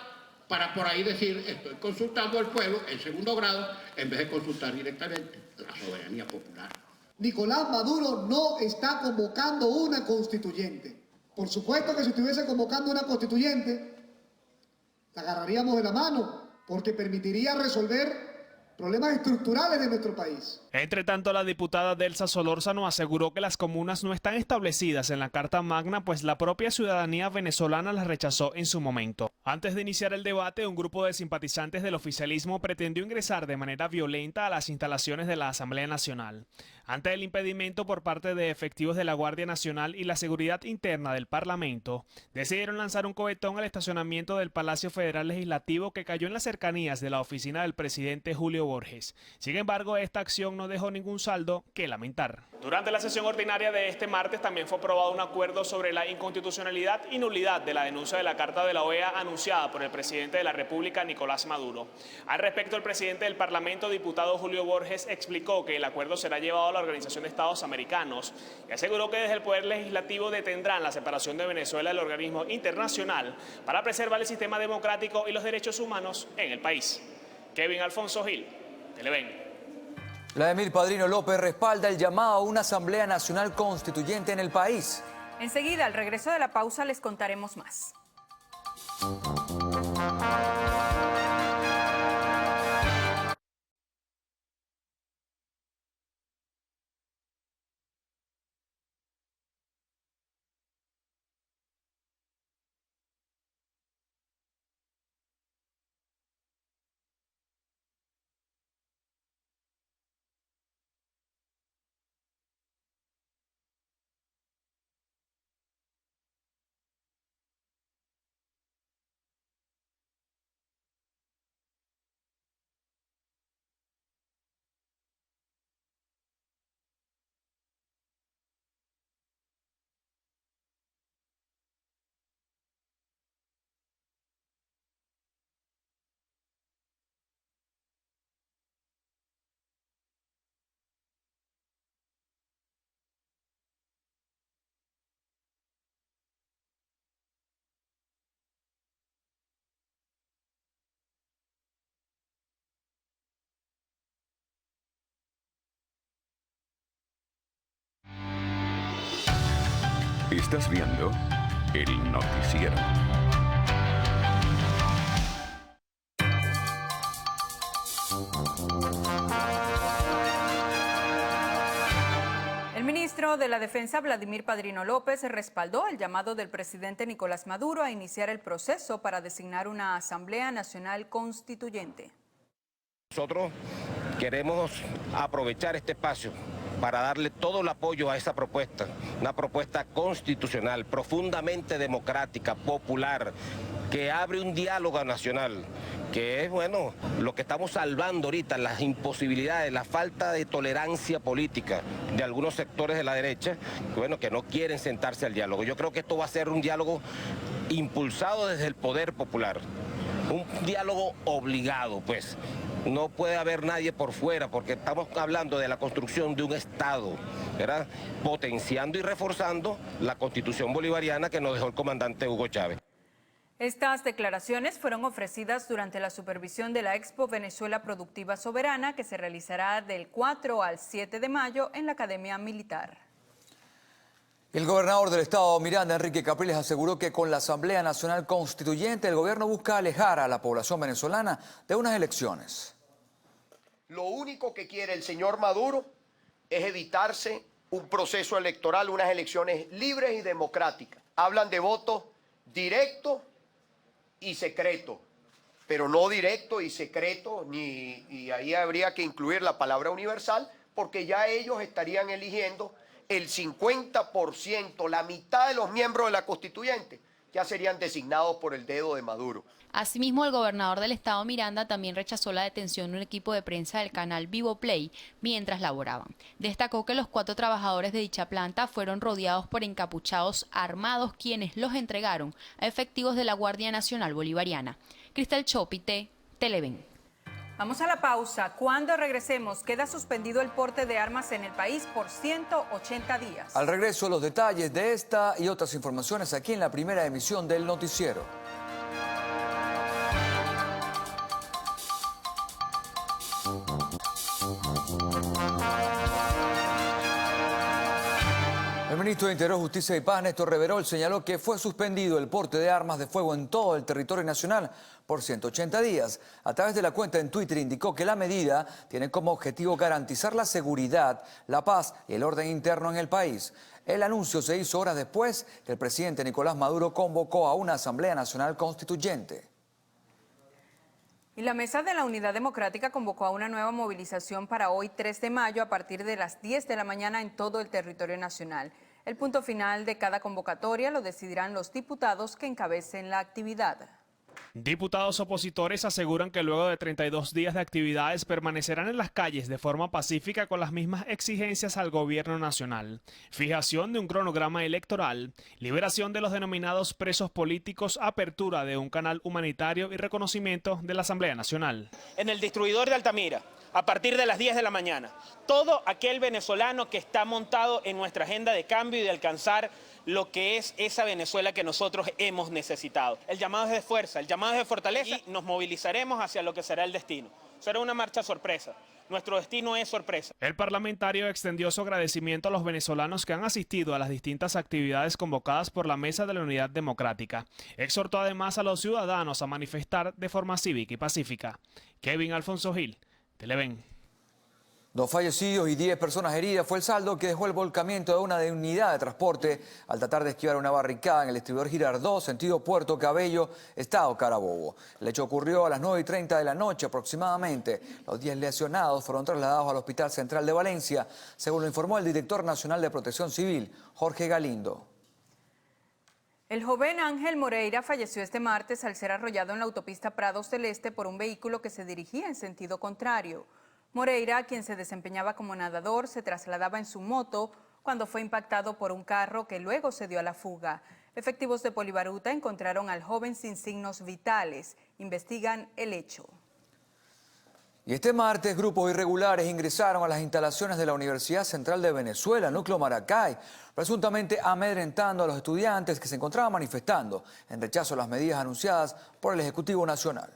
para por ahí decir, estoy consultando al pueblo en segundo grado, en vez de consultar directamente la soberanía popular. Nicolás Maduro no está convocando una constituyente. Por supuesto que si estuviese convocando una constituyente, la agarraríamos de la mano, porque permitiría resolver problemas estructurales de nuestro país. Entre tanto, la diputada Delsa Solórzano aseguró que las comunas no están establecidas en la Carta Magna, pues la propia ciudadanía venezolana las rechazó en su momento. Antes de iniciar el debate, un grupo de simpatizantes del oficialismo pretendió ingresar de manera violenta a las instalaciones de la Asamblea Nacional. Ante el impedimento por parte de efectivos de la Guardia Nacional y la seguridad interna del Parlamento, decidieron lanzar un cohetón al estacionamiento del Palacio Federal Legislativo, que cayó en las cercanías de la oficina del presidente Julio Borges. Sin embargo, esta acción no dejó ningún saldo que lamentar. Durante la sesión ordinaria de este martes también fue aprobado un acuerdo sobre la inconstitucionalidad y nulidad de la denuncia de la Carta de la OEA anunciada por el presidente de la República, Nicolás Maduro. Al respecto, el presidente del Parlamento, diputado Julio Borges, explicó que el acuerdo será llevado a la Organización de Estados Americanos y aseguró que desde el Poder Legislativo detendrán la separación de Venezuela del organismo internacional para preservar el sistema democrático y los derechos humanos en el país. Kevin Alfonso Gil, Televen. Vladimir Padrino López respalda el llamado a una Asamblea Nacional Constituyente en el país. Enseguida, al regreso de la pausa, les contaremos más. Estás viendo el noticiero. El ministro de la Defensa, Vladimir Padrino López, respaldó el llamado del presidente Nicolás Maduro a iniciar el proceso para designar una Asamblea Nacional Constituyente. Nosotros queremos aprovechar este espacio para darle todo el apoyo a esa propuesta, una propuesta constitucional, profundamente democrática, popular, que abre un diálogo nacional, que es, bueno, lo que estamos salvando ahorita, las imposibilidades, la falta de tolerancia política de algunos sectores de la derecha, que, bueno, que no quieren sentarse al diálogo. Yo creo que esto va a ser un diálogo impulsado desde el poder popular, un diálogo obligado, pues. No puede haber nadie por fuera, porque estamos hablando de la construcción de un Estado, ¿verdad? Potenciando y reforzando la Constitución bolivariana que nos dejó el comandante Hugo Chávez. Estas declaraciones fueron ofrecidas durante la supervisión de la Expo Venezuela Productiva Soberana, que se realizará del 4 al 7 de mayo en la Academia Militar. El gobernador del estado Miranda, Enrique Capriles, aseguró que con la Asamblea Nacional Constituyente el gobierno busca alejar a la población venezolana de unas elecciones. Lo único que quiere el señor Maduro es evitarse un proceso electoral, unas elecciones libres y democráticas. Hablan de voto directo y secreto, pero no directo y secreto, y ahí habría que incluir la palabra universal, porque ya ellos estarían eligiendo el 50%, la mitad de los miembros de la constituyente, ya serían designados por el dedo de Maduro. Asimismo, el gobernador del estado Miranda también rechazó la detención de un equipo de prensa del canal Vivo Play mientras laboraban. Destacó que los 4 trabajadores de dicha planta fueron rodeados por encapuchados armados quienes los entregaron a efectivos de la Guardia Nacional Bolivariana. Cristal Chopite, Televen. Vamos a la pausa. Cuando regresemos, queda suspendido el porte de armas en el país por 180 días. Al regreso, los detalles de esta y otras informaciones aquí en la primera emisión del noticiero. El ministro de Interior, Justicia y Paz, Néstor Reverol, señaló que fue suspendido el porte de armas de fuego en todo el territorio nacional por 180 días. A través de la cuenta en Twitter indicó que la medida tiene como objetivo garantizar la seguridad, la paz y el orden interno en el país. El anuncio se hizo horas después que el presidente Nicolás Maduro convocó a una Asamblea Nacional Constituyente. Y la Mesa de la Unidad Democrática convocó a una nueva movilización para hoy 3 de mayo a partir de las 10 de la mañana en todo el territorio nacional. El punto final de cada convocatoria lo decidirán los diputados que encabecen la actividad. Diputados opositores aseguran que luego de 32 días de actividades permanecerán en las calles de forma pacífica con las mismas exigencias al gobierno nacional. Fijación de un cronograma electoral, liberación de los denominados presos políticos, apertura de un canal humanitario y reconocimiento de la Asamblea Nacional. En el distribuidor de Altamira, a partir de las 10 de la mañana, todo aquel venezolano que está montado en nuestra agenda de cambio y de alcanzar lo que es esa Venezuela que nosotros hemos necesitado. El llamado es de fuerza, el llamado es de fortaleza y nos movilizaremos hacia lo que será el destino. Será una marcha sorpresa. Nuestro destino es sorpresa. El parlamentario extendió su agradecimiento a los venezolanos que han asistido a las distintas actividades convocadas por la Mesa de la Unidad Democrática. Exhortó además a los ciudadanos a manifestar de forma cívica y pacífica. Kevin Alfonso Gil, Televen. 2 fallecidos y 10 personas heridas fue el saldo que dejó el volcamiento de una unidad de transporte al tratar de esquivar una barricada en el distribuidor Girardot, sentido Puerto Cabello, estado Carabobo. El hecho ocurrió a las 9:30 de la noche aproximadamente. Los 10 lesionados fueron trasladados al Hospital Central de Valencia, según lo informó el director nacional de Protección Civil, Jorge Galindo. El joven Ángel Moreira falleció este martes al ser arrollado en la autopista Prados del Este por un vehículo que se dirigía en sentido contrario. Moreira, quien se desempeñaba como nadador, se trasladaba en su moto cuando fue impactado por un carro que luego se dio a la fuga. Efectivos de Polibaruta encontraron al joven sin signos vitales. Investigan el hecho. Y este martes, grupos irregulares ingresaron a las instalaciones de la Universidad Central de Venezuela, núcleo Maracay, presuntamente amedrentando a los estudiantes que se encontraban manifestando en rechazo a las medidas anunciadas por el Ejecutivo Nacional.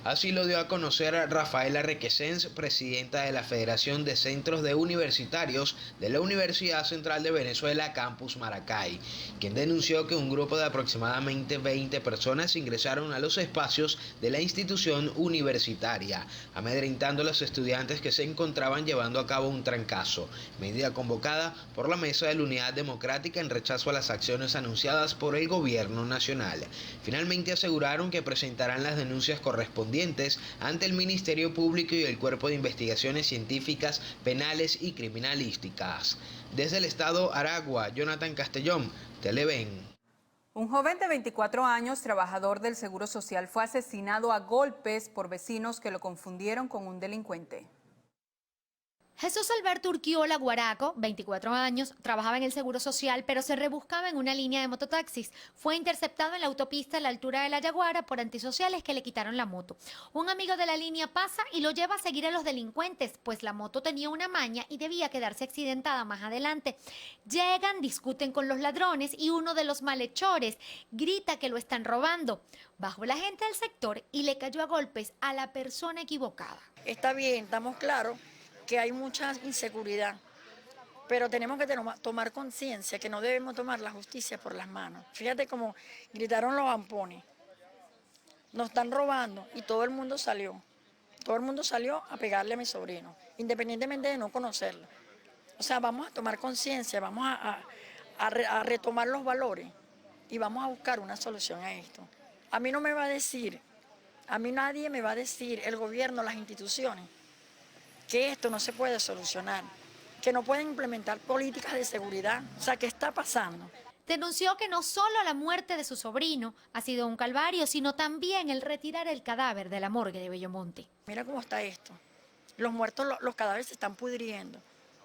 Así lo dio a conocer Rafaela Requesens, presidenta de la Federación de Centros de Universitarios de la Universidad Central de Venezuela, Campus Maracay, quien denunció que un grupo de aproximadamente 20 personas ingresaron a los espacios de la institución universitaria, amedrentando a los estudiantes que se encontraban llevando a cabo un trancazo, medida convocada por la Mesa de la Unidad Democrática en rechazo a las acciones anunciadas por el gobierno nacional. Finalmente aseguraron que presentarán las denuncias correspondientes ante el Ministerio Público y el Cuerpo de Investigaciones Científicas, Penales y Criminalísticas. Desde el estado Aragua, Jonathan Castellón, Televen. Un joven de 24 años, trabajador del Seguro Social, fue asesinado a golpes por vecinos que lo confundieron con un delincuente. Jesús Alberto Urquiola Guaraco, 24 años, trabajaba en el Seguro Social, pero se rebuscaba en una línea de mototaxis. Fue interceptado en la autopista a la altura de La Yaguara por antisociales que le quitaron la moto. Un amigo de la línea pasa y lo lleva a seguir a los delincuentes, pues la moto tenía una maña y debía quedarse accidentada más adelante. Llegan, discuten con los ladrones y uno de los malhechores grita que lo están robando. Bajó la gente del sector y le cayó a golpes a la persona equivocada. Está bien, estamos claros que hay mucha inseguridad, pero tenemos que tomar conciencia que no debemos tomar la justicia por las manos. Fíjate cómo gritaron los ampones, nos están robando y todo el mundo salió a pegarle a mi sobrino, independientemente de no conocerlo. O sea, vamos a tomar conciencia, vamos a retomar los valores y vamos a buscar una solución a esto. A mí no me va a decir, a mí nadie me va a decir, el gobierno, las instituciones, que esto no se puede solucionar, que no pueden implementar políticas de seguridad. O sea, ¿qué está pasando? Denunció que no solo la muerte de su sobrino ha sido un calvario, sino también el retirar el cadáver de la morgue de Bellomonte. Mira cómo está esto. Los muertos, los cadáveres se están pudriendo.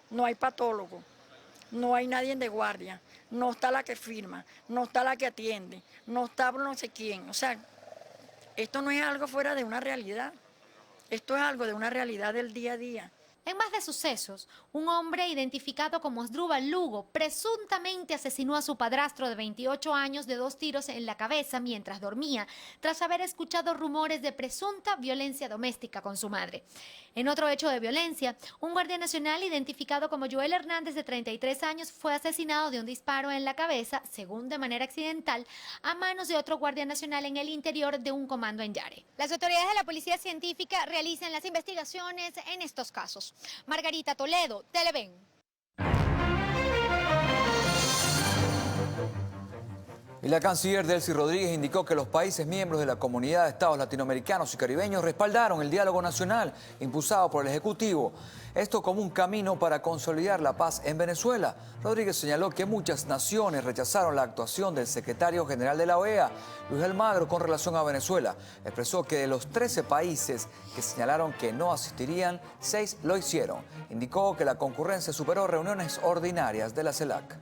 No hay patólogo, no hay nadie de guardia, no está la que firma, no está la que atiende, no está no sé quién. O sea, esto no es algo fuera de una realidad. Esto es algo de una realidad del día a día. En más de sucesos, un hombre identificado como Asdrúbal Lugo presuntamente asesinó a su padrastro de 28 años de 2 tiros en la cabeza mientras dormía, tras haber escuchado rumores de presunta violencia doméstica con su madre. En otro hecho de violencia, un guardia nacional identificado como Joel Hernández de 33 años fue asesinado de un disparo en la cabeza, según de manera accidental, a manos de otro guardia nacional en el interior de un comando en Yare. Las autoridades de la Policía Científica realizan las investigaciones en estos casos. Margarita Toledo, Televen. Y la canciller Delcy Rodríguez indicó que los países miembros de la Comunidad de Estados Latinoamericanos y Caribeños respaldaron el diálogo nacional impulsado por el Ejecutivo. Esto como un camino para consolidar la paz en Venezuela. Rodríguez señaló que muchas naciones rechazaron la actuación del secretario general de la OEA, Luis Almagro, con relación a Venezuela. Expresó que de los 13 países que señalaron que no asistirían, 6 lo hicieron. Indicó que la concurrencia superó reuniones ordinarias de la CELAC.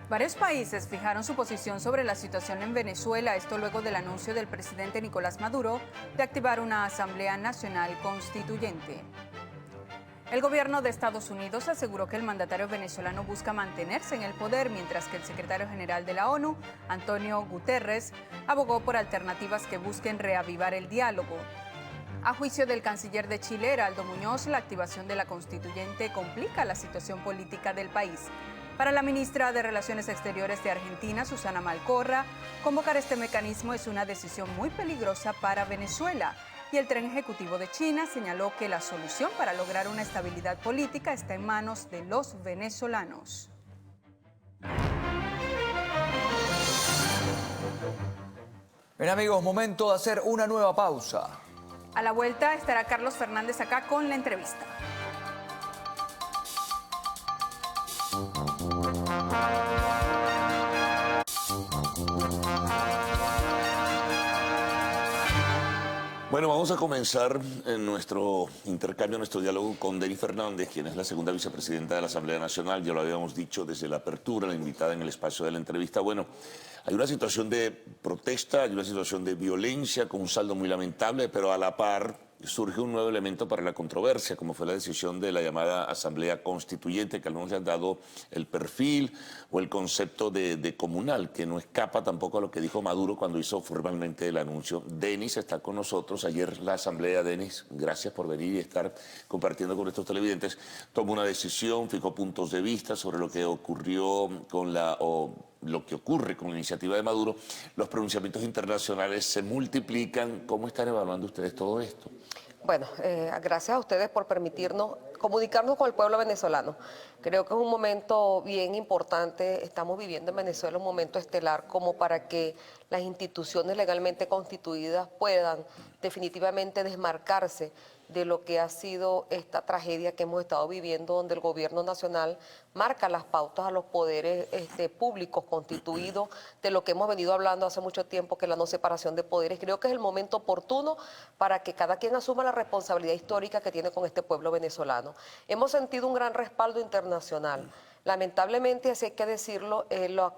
Varios países fijaron su posición sobre la situación en Venezuela, esto luego del anuncio del presidente Nicolás Maduro de activar una Asamblea Nacional Constituyente. El gobierno de Estados Unidos aseguró que el mandatario venezolano busca mantenerse en el poder, mientras que el secretario general de la ONU, Antonio Guterres, abogó por alternativas que busquen reavivar el diálogo. A juicio del canciller de Chile, Heraldo Muñoz, la activación de la constituyente complica la situación política del país. Para la ministra de Relaciones Exteriores de Argentina, Susana Malcorra, convocar este mecanismo es una decisión muy peligrosa para Venezuela. Y el tren ejecutivo de China señaló que la solución para lograr una estabilidad política está en manos de los venezolanos. Bien amigos, momento de hacer una nueva pausa. A la vuelta estará Carlos Fernández acá con la entrevista. Bueno, vamos a comenzar en nuestro intercambio, nuestro diálogo con Denis Fernández, quien es la segunda vicepresidenta de la Asamblea Nacional. Ya lo habíamos dicho desde la apertura, la invitada en el espacio de la entrevista. Bueno, hay una situación de protesta, hay una situación de violencia con un saldo muy lamentable, pero a la par surge un nuevo elemento para la controversia, como fue la decisión de la llamada Asamblea Constituyente, que algunos le han dado el perfil o el concepto de comunal, que no escapa tampoco a lo que dijo Maduro cuando hizo formalmente el anuncio. Denis está con nosotros. Ayer la Asamblea, Denis, gracias por venir y estar compartiendo con estos televidentes, tomó una decisión, fijó puntos de vista sobre lo que ocurrió con lo que ocurre con la iniciativa de Maduro. Los pronunciamientos internacionales se multiplican. ¿Cómo están evaluando ustedes todo esto? Bueno, gracias a ustedes por permitirnos comunicarnos con el pueblo venezolano. Creo que es un momento bien importante, estamos viviendo en Venezuela un momento estelar como para que las instituciones legalmente constituidas puedan definitivamente desmarcarse de lo que ha sido esta tragedia que hemos estado viviendo, donde el gobierno nacional marca las pautas a los poderes públicos constituidos, de lo que hemos venido hablando hace mucho tiempo, que es la no separación de poderes. Creo que es el momento oportuno para que cada quien asuma la responsabilidad histórica que tiene con este pueblo venezolano. Hemos sentido un gran respaldo internacional. Lamentablemente, así hay que decirlo,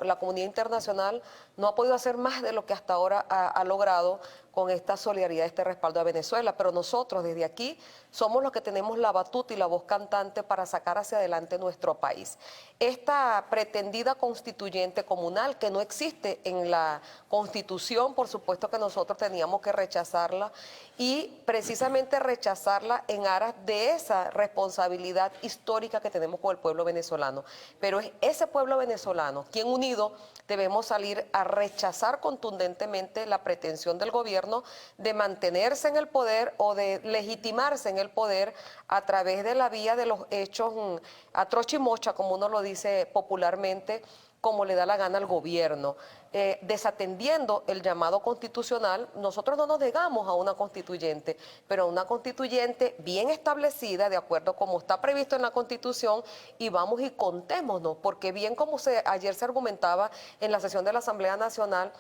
la comunidad internacional no ha podido hacer más de lo que hasta ahora ha logrado con esta solidaridad, este respaldo a Venezuela, pero nosotros desde aquí somos los que tenemos la batuta y la voz cantante para sacar hacia adelante nuestro país. Esta pretendida constituyente comunal que no existe en la Constitución, por supuesto que nosotros teníamos que rechazarla y precisamente rechazarla en aras de esa responsabilidad histórica que tenemos con el pueblo venezolano. Pero es ese pueblo venezolano quien unido debemos salir a rechazar contundentemente la pretensión del gobierno gobierno de mantenerse en el poder o de legitimarse en el poder a través de la vía de los hechos a trocha y mocha, como uno lo dice popularmente, como le da la gana al gobierno, desatendiendo el llamado constitucional. Nosotros no nos negamos a una constituyente, pero a una constituyente bien establecida, de acuerdo como está previsto en la Constitución, y vamos y contémonos, porque bien como ayer se argumentaba en la sesión de la Asamblea Nacional,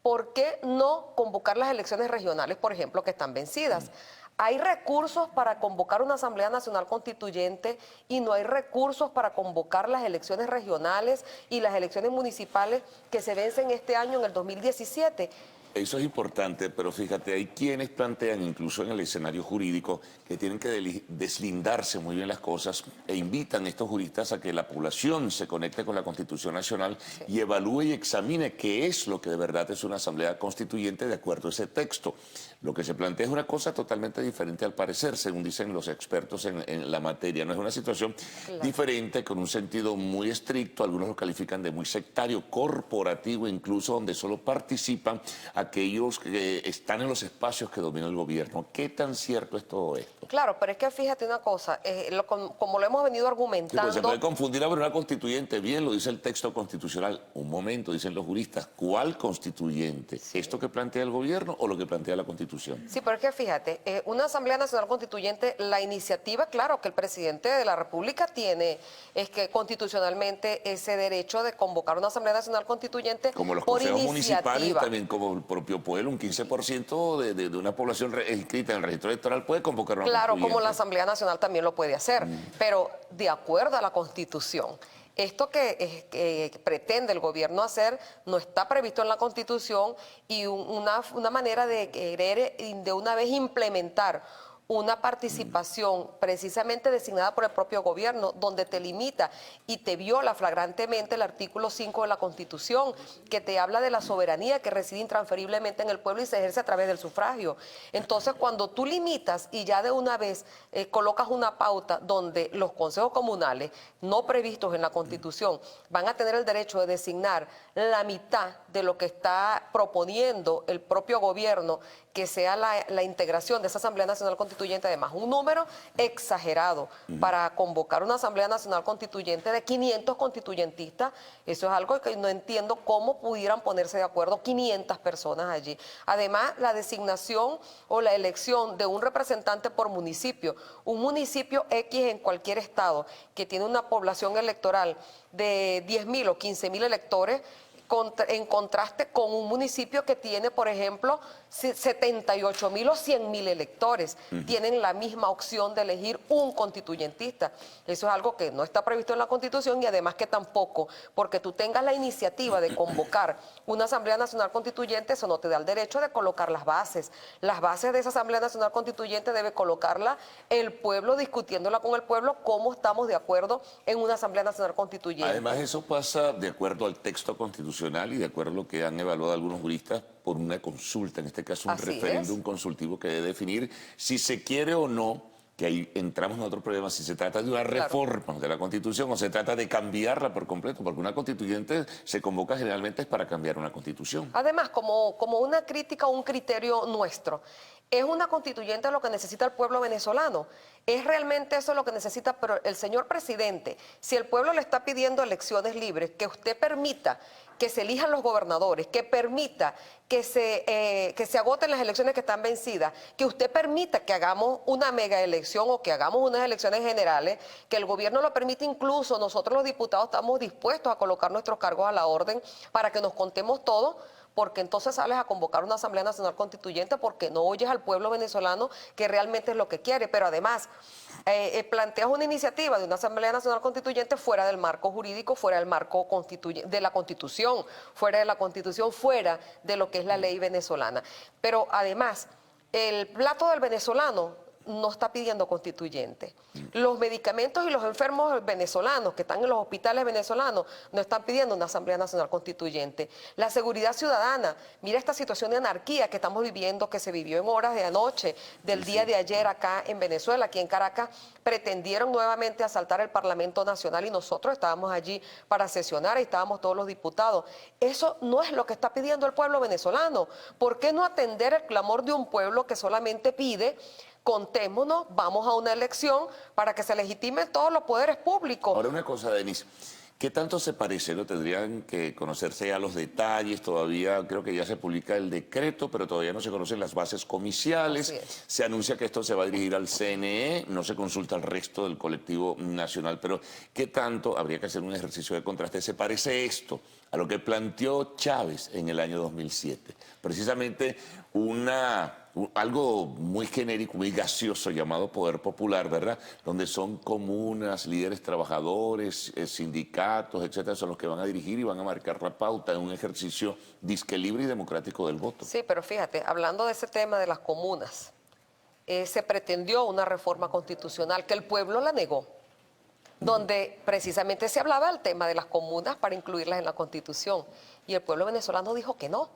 ¿por qué no convocar las elecciones regionales, por ejemplo, que están vencidas? Hay recursos para convocar una Asamblea Nacional Constituyente y no hay recursos para convocar las elecciones regionales y las elecciones municipales que se vencen este año en el 2017. Eso es importante, pero fíjate, hay quienes plantean, incluso en el escenario jurídico, que tienen que deslindarse muy bien las cosas e invitan a estos juristas a que la población se conecte con la Constitución Nacional y evalúe y examine qué es lo que de verdad es una asamblea constituyente de acuerdo a ese texto. Lo que se plantea es una cosa totalmente diferente al parecer, según dicen los expertos en la materia. No es una situación diferente, con un sentido muy estricto, algunos lo califican de muy sectario, corporativo incluso, donde solo participan aquellos que están en los espacios que domina el gobierno. ¿Qué tan cierto es todo esto? Claro, pero es que fíjate una cosa, como lo hemos venido argumentando... Sí, pues se puede confundir a ver una constituyente, bien lo dice el texto constitucional. Un momento, dicen los juristas, ¿cuál constituyente? Sí. ¿Esto que plantea el gobierno o lo que plantea la Constitución? Sí, pero es que fíjate, una Asamblea Nacional Constituyente, la iniciativa, claro, que el presidente de la República tiene, es que constitucionalmente ese derecho de convocar una Asamblea Nacional Constituyente como los por consejos iniciativa. Municipales y también como el propio pueblo, un 15% de una población inscrita en el registro electoral puede convocar una Claro, constituyente. como la Asamblea Nacional también lo puede hacer, pero de acuerdo a la Constitución. Esto que pretende el gobierno hacer no está previsto en la Constitución y una manera de querer de una vez implementar una participación precisamente designada por el propio gobierno, donde te limita y te viola flagrantemente el artículo 5 de la Constitución, que te habla de la soberanía que reside intransferiblemente en el pueblo y se ejerce a través del sufragio. Entonces, cuando tú limitas y ya de una vez colocas una pauta donde los consejos comunales, no previstos en la Constitución, van a tener el derecho de designar la mitad de lo que está proponiendo el propio gobierno, que sea la integración de esa Asamblea Nacional Constituyente, además un número exagerado para convocar una Asamblea Nacional Constituyente de 500 constituyentistas. Eso es algo que no entiendo cómo pudieran ponerse de acuerdo 500 personas allí. Además, la designación o la elección de un representante por municipio, un municipio X en cualquier estado que tiene una población electoral de 10.000 o 15.000 electores, en contraste con un municipio que tiene, por ejemplo, 78.000 o 100.000 electores. Tienen la misma opción de elegir un constituyentista. Eso es algo que no está previsto en la Constitución y además que tampoco, porque tú tengas la iniciativa de convocar una Asamblea Nacional Constituyente, eso no te da el derecho de colocar las bases. Las bases de esa Asamblea Nacional Constituyente debe colocarla el pueblo, discutiéndola con el pueblo, cómo estamos de acuerdo en una Asamblea Nacional Constituyente. Además, eso pasa de acuerdo al texto constitucional y de acuerdo a lo que han evaluado algunos juristas por una consulta, en este caso un referéndum consultivo que debe definir si se quiere o no, que ahí entramos en otro problema, si se trata de una reforma de la Constitución o se trata de cambiarla por completo, porque una constituyente se convoca generalmente es para cambiar una Constitución. Además, como una crítica o un criterio nuestro, ¿es una constituyente lo que necesita el pueblo venezolano? ¿Es realmente eso lo que necesita? Pero el señor presidente, si el pueblo le está pidiendo elecciones libres, que usted permita que se elijan los gobernadores, que permita que se agoten las elecciones que están vencidas, que usted permita que hagamos una mega elección o que hagamos unas elecciones generales, que el gobierno lo permite, incluso nosotros los diputados estamos dispuestos a colocar nuestros cargos a la orden para que nos contemos todos, porque entonces sales a convocar una Asamblea Nacional Constituyente porque no oyes al pueblo venezolano que realmente es lo que quiere, pero además planteas una iniciativa de una Asamblea Nacional Constituyente fuera del marco jurídico, fuera del marco de la Constitución, fuera de la Constitución, fuera de lo que es la ley venezolana. Pero además, el plato del venezolano no está pidiendo constituyente. Los medicamentos y los enfermos venezolanos que están en los hospitales venezolanos no están pidiendo una Asamblea Nacional Constituyente. La seguridad ciudadana, mira esta situación de anarquía que estamos viviendo, que se vivió en horas de anoche, del día de ayer acá en Venezuela, aquí en Caracas, pretendieron nuevamente asaltar el Parlamento Nacional y nosotros estábamos allí para sesionar y estábamos todos los diputados. Eso no es lo que está pidiendo el pueblo venezolano. ¿Por qué no atender el clamor de un pueblo que solamente pide: contémonos, vamos a una elección para que se legitimen todos los poderes públicos? Ahora una cosa, Denise, ¿qué tanto se parece? ¿No? Tendrían que conocerse ya los detalles, todavía creo que ya se publica el decreto, pero todavía no se conocen las bases comiciales. Se anuncia que esto se va a dirigir al CNE, no se consulta al resto del colectivo nacional, pero ¿qué tanto? Habría que hacer un ejercicio de contraste. ¿Se parece esto a lo que planteó Chávez en el año 2007? Precisamente algo muy genérico, muy gaseoso llamado Poder Popular, ¿verdad? Donde son comunas, líderes trabajadores, sindicatos, etcétera, son los que van a dirigir y van a marcar la pauta en un ejercicio disque libre y democrático del voto. Sí, pero fíjate, hablando de ese tema de las comunas, se pretendió una reforma constitucional que el pueblo la negó, donde precisamente se hablaba del tema de las comunas para incluirlas en la Constitución, y el pueblo venezolano dijo que no.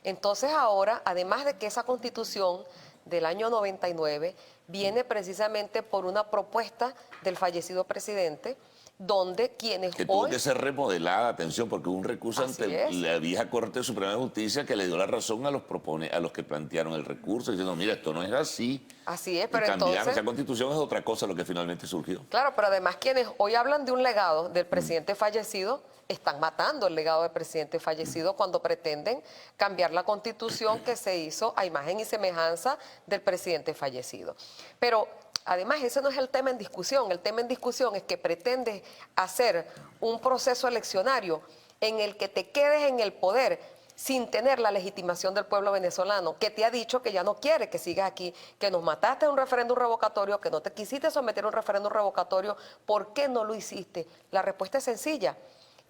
Entonces ahora, además de que esa Constitución del año 99 viene precisamente por una propuesta del fallecido presidente, donde quienes que tuvo que ser remodelada, atención, porque hubo un recurso ante la vieja Corte Suprema de Justicia que le dio la razón a los que plantearon el recurso, diciendo, mira, esto no es así. Así es, pero entonces esa Constitución es otra cosa lo que finalmente surgió. Claro, pero además quienes hoy hablan de un legado del presidente fallecido, están matando el legado del presidente fallecido cuando pretenden cambiar la Constitución que se hizo a imagen y semejanza del presidente fallecido. Pero además, ese no es el tema en discusión. El tema en discusión es que pretendes hacer un proceso eleccionario en el que te quedes en el poder sin tener la legitimación del pueblo venezolano, que te ha dicho que ya no quiere que sigas aquí, que nos mataste en un referéndum revocatorio, que no te quisiste someter a un referéndum revocatorio. ¿Por qué no lo hiciste? La respuesta es sencilla.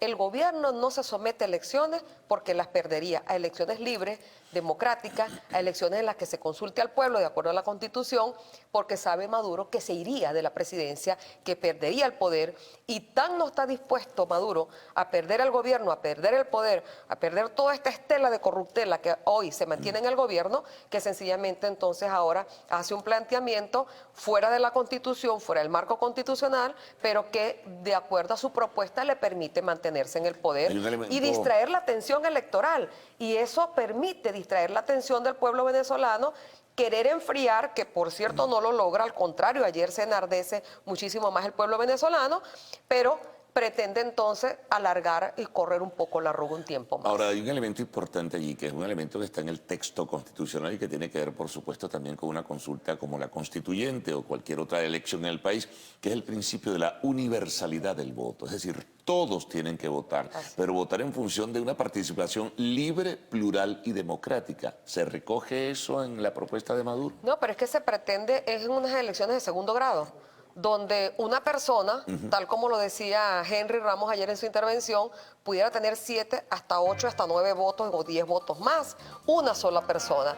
El gobierno no se somete a elecciones porque las perdería, a elecciones libres, democráticas, a elecciones en las que se consulte al pueblo de acuerdo a la Constitución, porque sabe Maduro que se iría de la presidencia, que perdería el poder, y tan no está dispuesto Maduro a perder el gobierno, a perder el poder, a perder toda esta estela de corruptela que hoy se mantiene en el gobierno, que sencillamente entonces ahora hace un planteamiento fuera de la Constitución, fuera del marco constitucional, pero que de acuerdo a su propuesta le permite mantenerse en el poder y distraer la atención electoral, y eso permite distraer la atención del pueblo venezolano, querer enfriar, que por cierto no lo logra, al contrario, ayer se enardece muchísimo más el pueblo venezolano, pero pretende entonces alargar y correr un poco la arruga un tiempo más. Ahora, hay un elemento importante allí, que es un elemento que está en el texto constitucional y que tiene que ver, por supuesto, también con una consulta como la constituyente o cualquier otra elección en el país, que es el principio de la universalidad del voto. Es decir, todos tienen que votar, pero votar en función de una participación libre, plural y democrática. ¿Se recoge eso en la propuesta de Maduro? No, pero es que se pretende, es en unas elecciones de segundo grado, donde una persona, tal como lo decía Henry Ramos ayer en su intervención, pudiera tener 7, hasta 8, hasta 9 votos o 10 votos más, una sola persona.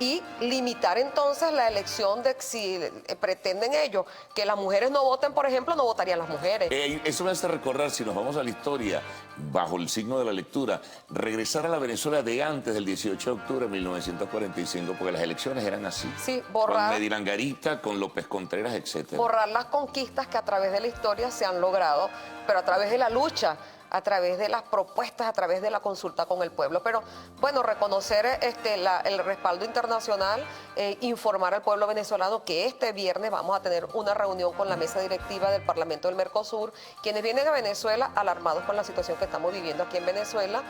Y limitar entonces la elección de si pretenden ellos que las mujeres no voten, por ejemplo, no votarían las mujeres. Eso me hace recordar, si nos vamos a la historia, bajo el signo de la lectura, regresar a la Venezuela de antes del 18 de octubre de 1945, porque las elecciones eran así. Sí, borrar. Con Medilangarita, con López Contreras, etc. Borrar las conquistas que a través de la historia se han logrado, pero a través de la lucha, a través de las propuestas, a través de la consulta con el pueblo. Pero bueno, reconocer el respaldo internacional, informar al pueblo venezolano que este viernes vamos a tener una reunión con la mesa directiva del Parlamento del Mercosur, quienes vienen a Venezuela alarmados por la situación que estamos viviendo aquí en Venezuela,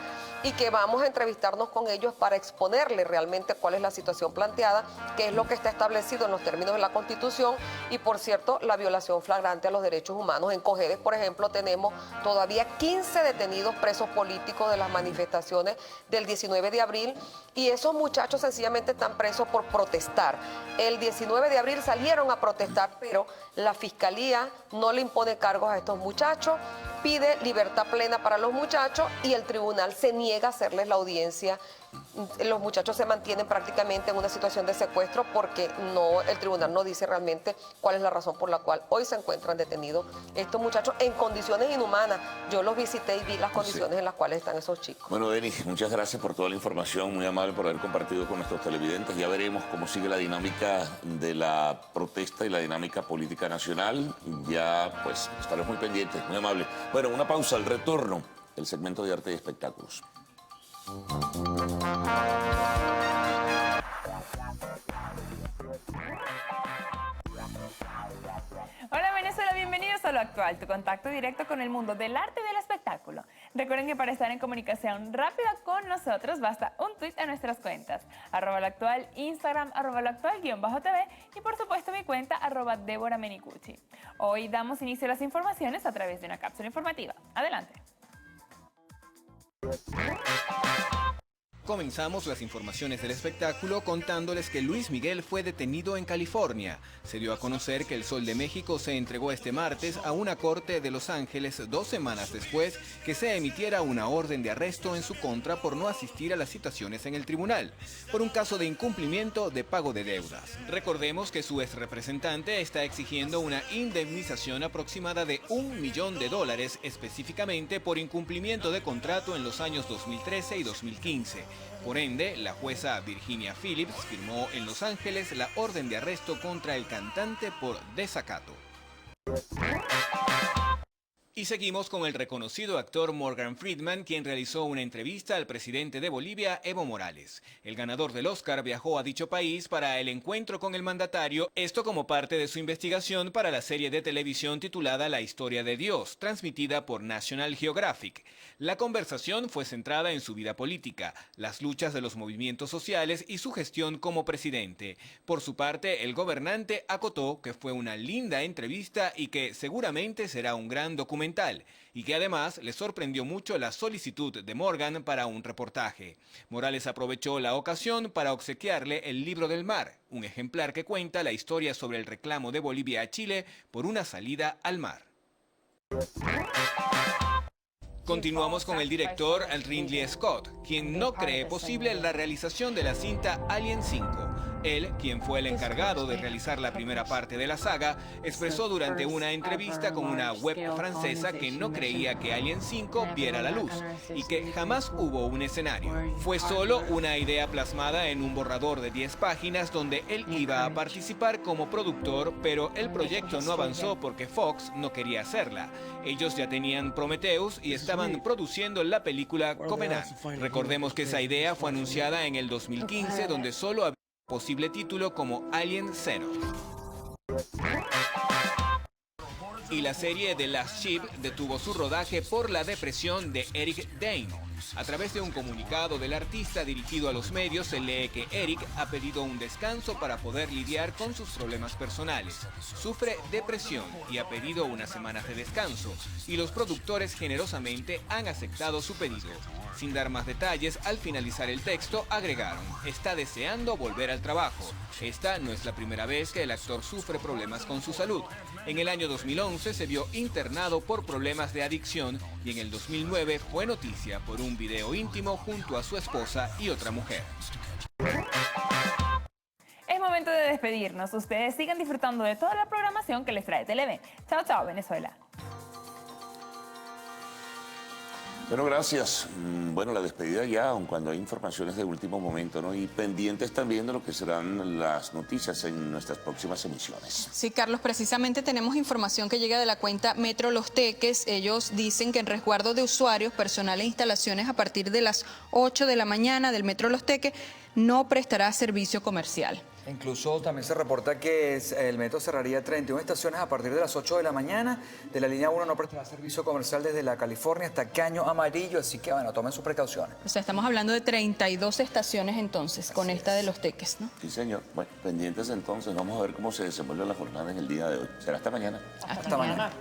y que vamos a entrevistarnos con ellos para exponerles realmente cuál es la situación planteada, qué es lo que está establecido en los términos de la Constitución, y por cierto, la violación flagrante a los derechos humanos. En Cojedes, por ejemplo, tenemos todavía 15 detenidos presos políticos de las manifestaciones del 19 de abril, y esos muchachos sencillamente están presos por protestar. El 19 de abril salieron a protestar, pero la Fiscalía no le impone cargos a estos muchachos, pide libertad plena para los muchachos y el tribunal se niega a hacerles la audiencia los muchachos se mantienen prácticamente en una situación de secuestro porque el tribunal no dice realmente cuál es la razón por la cual hoy se encuentran detenidos estos muchachos en condiciones inhumanas. Yo los visité y vi las condiciones en las cuales están esos chicos. Bueno, Denis, muchas gracias por toda la información, muy amable por haber compartido con nuestros televidentes. Ya veremos cómo sigue la dinámica de la protesta y la dinámica política nacional. Ya, pues, estaremos muy pendientes, muy amable. Bueno, una pausa, al retorno, el segmento de arte y espectáculos. Hola Venezuela, bienvenidos a Lo Actual, tu contacto directo con el mundo del arte y del espectáculo. Recuerden que para estar en comunicación rápida con nosotros basta un tuit a nuestras cuentas, @loactual, Instagram, @loactual_tv y por supuesto mi cuenta @DeborahMenicucci. Hoy damos inicio a las informaciones a través de una cápsula informativa. Adelante. Comenzamos las informaciones del espectáculo contándoles que Luis Miguel fue detenido en California. Se dio a conocer que el Sol de México se entregó este martes a una corte de Los Ángeles 2 semanas después que se emitiera una orden de arresto en su contra por no asistir a las citaciones en el tribunal, por un caso de incumplimiento de pago de deudas. Recordemos que su ex representante está exigiendo una indemnización aproximada de $1 millón, específicamente por incumplimiento de contrato en los años 2013 y 2015. Por ende, la jueza Virginia Phillips firmó en Los Ángeles la orden de arresto contra el cantante por desacato. Y seguimos con el reconocido actor Morgan Freeman, quien realizó una entrevista al presidente de Bolivia, Evo Morales. El ganador del Oscar viajó a dicho país para el encuentro con el mandatario, esto como parte de su investigación para la serie de televisión titulada La Historia de Dios, transmitida por National Geographic. La conversación fue centrada en su vida política, las luchas de los movimientos sociales y su gestión como presidente. Por su parte, el gobernante acotó que fue una linda entrevista y que seguramente será un gran documental, y que además le sorprendió mucho la solicitud de Morgan para un reportaje. Morales aprovechó la ocasión para obsequiarle el Libro del Mar, un ejemplar que cuenta la historia sobre el reclamo de Bolivia a Chile por una salida al mar. Continuamos con el director Ridley Scott, quien no cree posible la realización de la cinta Alien 5. Él, quien fue el encargado de realizar la primera parte de la saga, expresó durante una entrevista con una web francesa que no creía que Alien 5 viera la luz y que jamás hubo un escenario. Fue solo una idea plasmada en un borrador de 10 páginas donde él iba a participar como productor, pero el proyecto no avanzó porque Fox no quería hacerla. Ellos ya tenían Prometheus y estaban produciendo la película Covenant. Recordemos que esa idea fue anunciada en el 2015, donde solo había posible título como Alien Xenos. Y la serie The Last Ship detuvo su rodaje por la depresión de Eric Dane. A través de un comunicado del artista dirigido a los medios se lee que Eric ha pedido un descanso para poder lidiar con sus problemas personales. Sufre depresión y ha pedido unas semanas de descanso, y los productores generosamente han aceptado su pedido. Sin dar más detalles, al finalizar el texto agregaron: está deseando volver al trabajo. Esta no es la primera vez que el actor sufre problemas con su salud. En el año 2011 se vio internado por problemas de adicción y en el 2009 fue noticia por un video íntimo junto a su esposa y otra mujer. Es momento de despedirnos. Ustedes sigan disfrutando de toda la programación que les trae Televen. Chao, chao, Venezuela. Bueno, gracias. Bueno, la despedida ya, aun cuando hay informaciones de último momento, ¿no? Y pendientes también de lo que serán las noticias en nuestras próximas emisiones. Sí, Carlos, precisamente tenemos información que llega de la cuenta Metro Los Teques. Ellos dicen que en resguardo de usuarios, personal e instalaciones a partir de las 8 de la mañana del Metro Los Teques no prestará servicio comercial. Incluso también se reporta que el metro cerraría 31 estaciones a partir de las 8 de la mañana. De la línea 1 no prestará servicio comercial desde la California hasta Caño Amarillo, así que bueno, tomen sus precauciones. O sea, estamos hablando de 32 estaciones entonces, con esta de Los Teques, ¿no? Sí, señor. Bueno, pendientes entonces, vamos a ver cómo se desenvuelve la jornada en el día de hoy. Será hasta mañana. Hasta mañana.